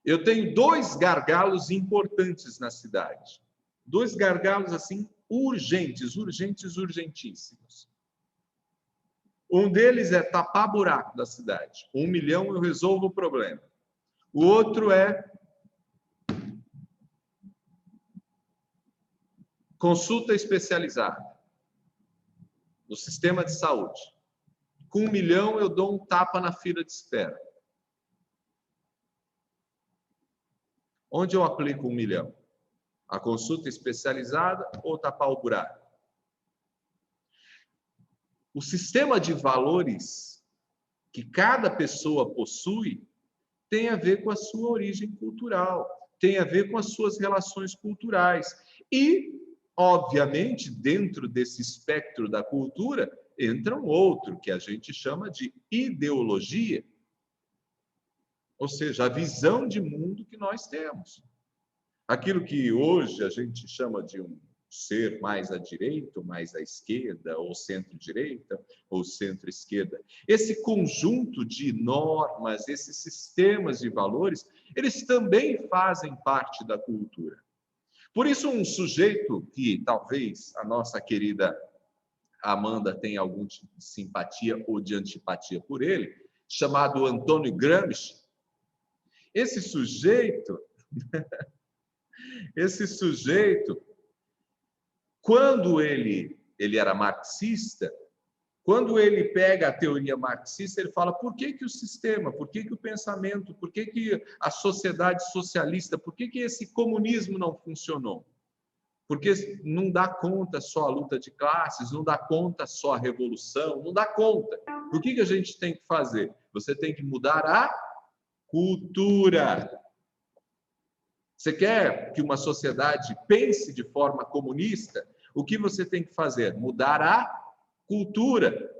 Eu tenho 2 gargalos importantes na cidade. 2 gargalos, assim, urgentíssimos. Um deles é tapar buraco da cidade. 1 milhão eu resolvo o problema. O outro é consulta especializada no sistema de saúde. Com 1 milhão eu dou um tapa na fila de espera. Onde eu aplico 1 milhão? A consulta especializada ou tapar o buraco? O sistema de valores que cada pessoa possui tem a ver com a sua origem cultural, tem a ver com as suas relações culturais. E, obviamente, dentro desse espectro da cultura, entra um outro, que a gente chama de ideologia, ou seja, a visão de mundo que nós temos. Aquilo que hoje a gente chama de um ser mais à direita, ou mais à esquerda, ou centro-direita, ou centro-esquerda. Esse conjunto de normas, esses sistemas de valores, eles também fazem parte da cultura. Por isso, um sujeito que talvez a nossa querida Amanda tenha algum tipo de simpatia ou de antipatia por ele, chamado Antônio Gramsci, esse sujeito, quando ele era marxista, quando ele pega a teoria marxista, ele fala por que o sistema, por que o pensamento, por que a sociedade socialista, por que esse comunismo não funcionou? Porque não dá conta só a luta de classes, não dá conta só a revolução, não dá conta. O que a gente tem que fazer? Você tem que mudar a cultura. Você quer que uma sociedade pense de forma comunista? O que você tem que fazer? Mudar a cultura.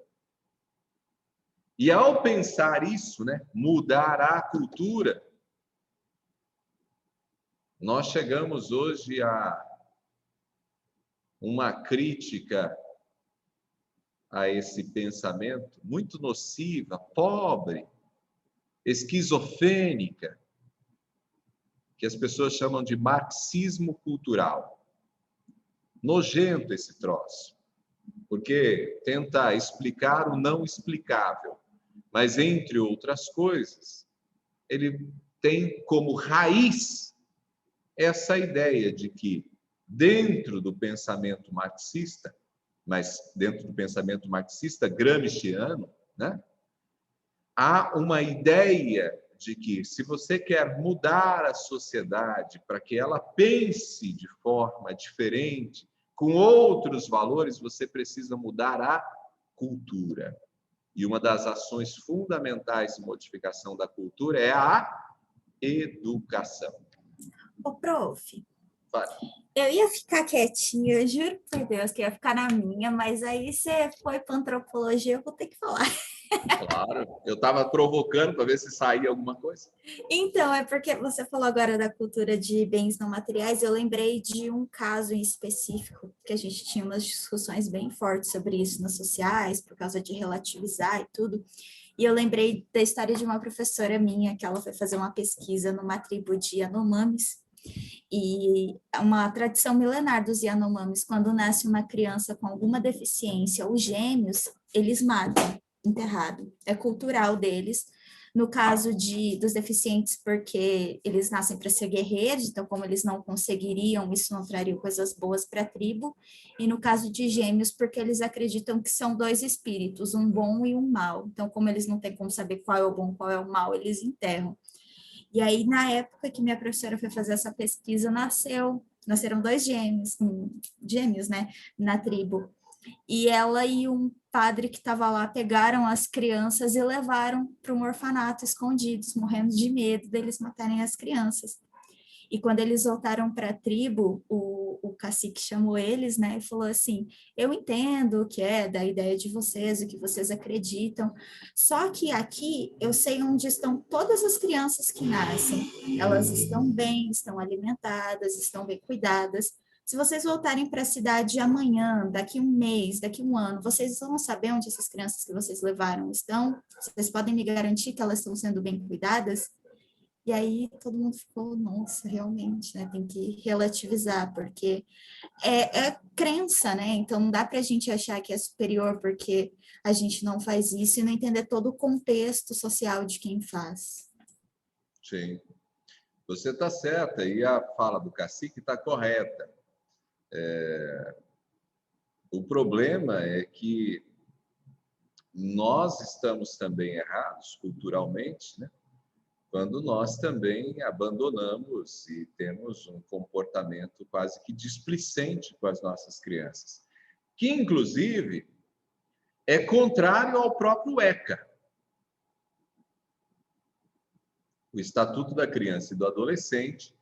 E ao pensar isso, né, mudar a cultura, nós chegamos hoje a uma crítica a esse pensamento muito nociva, pobre, esquizofrênica, que as pessoas chamam de marxismo cultural. Nojento esse troço, porque tenta explicar o não explicável, mas, entre outras coisas, ele tem como raiz essa ideia de que, dentro do pensamento marxista, mas dentro do pensamento marxista gramsciano, né, há uma ideia de que, se você quer mudar a sociedade para que ela pense de forma diferente, com outros valores, você precisa mudar a cultura. E uma das ações fundamentais de modificação da cultura é a educação. Ô, prof, Vai. eu ia ficar quietinha, eu juro por Deus que ia ficar na minha, mas aí você foi para antropologia, eu vou ter que falar. Claro, eu estava provocando para ver se saía alguma coisa. Então, é porque você falou agora da cultura de bens não materiais, eu lembrei de um caso em específico, que a gente tinha umas discussões bem fortes sobre isso nas sociais, por causa de relativizar e tudo, e eu lembrei da história de uma professora minha, que ela foi fazer uma pesquisa numa tribo de Yanomamis, e uma tradição milenar dos Yanomamis, quando nasce uma criança com alguma deficiência ou gêmeos, eles matam, enterrado. É cultural deles. No caso dos deficientes, porque eles nascem para ser guerreiros, então, como eles não conseguiriam, isso não traria coisas boas para a tribo. E no caso de gêmeos, porque eles acreditam que são dois espíritos, um bom e um mau. Então, como eles não têm como saber qual é o bom, qual é o mau, eles enterram. E aí, na época que minha professora foi fazer essa pesquisa, nasceram dois gêmeos, né, na tribo. E ela e um padre que estava lá pegaram as crianças e levaram para um orfanato escondidos, morrendo de medo deles matarem as crianças. E quando eles voltaram para a tribo, o cacique chamou eles, né, e falou assim: eu entendo o que é da ideia de vocês, o que vocês acreditam, só que aqui eu sei onde estão todas as crianças que nascem. Elas estão bem, estão alimentadas, estão bem cuidadas. Se vocês voltarem para a cidade amanhã, daqui um mês, daqui um ano, vocês vão saber onde essas crianças que vocês levaram estão? Vocês podem me garantir que elas estão sendo bem cuidadas? E aí todo mundo ficou, nossa, realmente, né? Tem que relativizar, porque é crença, né? Então não dá para a gente achar que é superior porque a gente não faz isso e não entender todo o contexto social de quem faz. Sim, você está certa e a fala do cacique está correta. O problema é que nós estamos também errados culturalmente, né? Quando nós também abandonamos e temos um comportamento quase que displicente com as nossas crianças, que, inclusive, é contrário ao próprio ECA, o Estatuto da Criança e do Adolescente,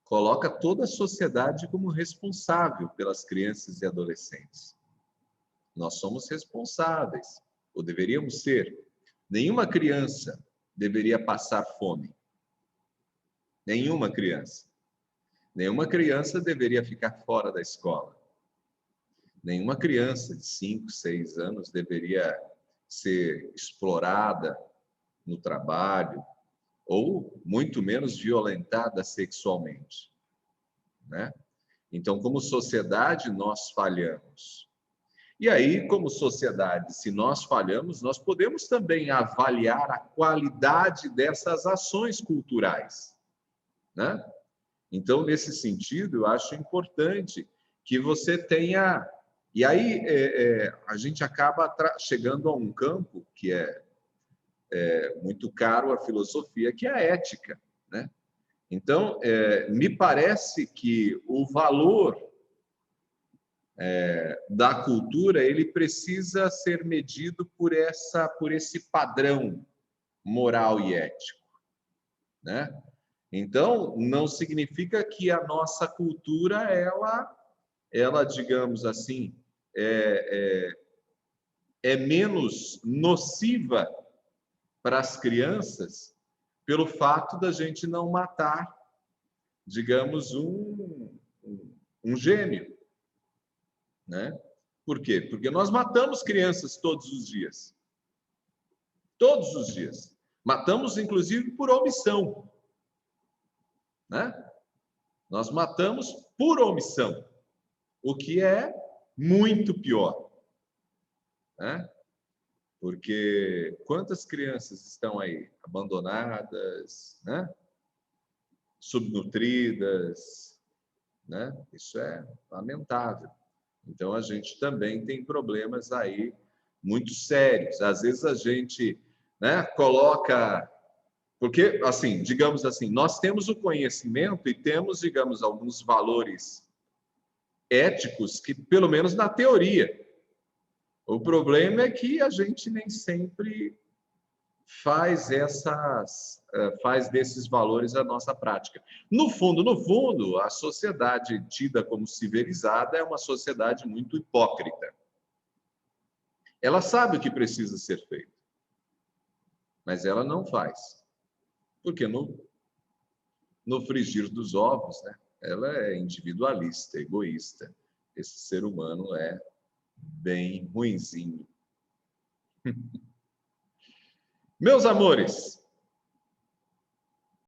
coloca toda a sociedade como responsável pelas crianças e adolescentes. Nós somos responsáveis, ou deveríamos ser. Nenhuma criança deveria passar fome. Nenhuma criança. Nenhuma criança deveria ficar fora da escola. Nenhuma criança de 5, 6 anos deveria ser explorada no trabalho ou, muito menos, violentada sexualmente, né? Então, como sociedade, nós falhamos. E aí, como sociedade, se nós falhamos, nós podemos também avaliar a qualidade dessas ações culturais, né? Então, nesse sentido, eu acho importante que você tenha... E aí, a gente acaba chegando a um campo que é muito caro à filosofia, que é a ética, né? Então, me parece que o valor da cultura ele precisa ser medido por esse padrão moral e ético, né? Então, não significa que a nossa cultura ela digamos assim, é menos nociva para as crianças pelo fato da gente não matar, digamos, um gênio, né? Por quê? Porque nós matamos crianças todos os dias. Todos os dias. Matamos, inclusive, por omissão, né? Nós matamos por omissão, o que é muito pior, né? Porque quantas crianças estão aí abandonadas, né? Subnutridas, né? Isso é lamentável. Então, a gente também tem problemas aí muito sérios. Às vezes a gente, né, coloca... Porque, assim, digamos assim, nós temos o conhecimento e temos, digamos, alguns valores éticos que, pelo menos na teoria. O problema é que a gente nem sempre faz desses valores a nossa prática. No fundo, a sociedade tida como civilizada é uma sociedade muito hipócrita. Ela sabe o que precisa ser feito, mas ela não faz. Porque no frigir dos ovos, né, ela é individualista, egoísta. Esse ser humano é bem ruinzinho. Meus amores,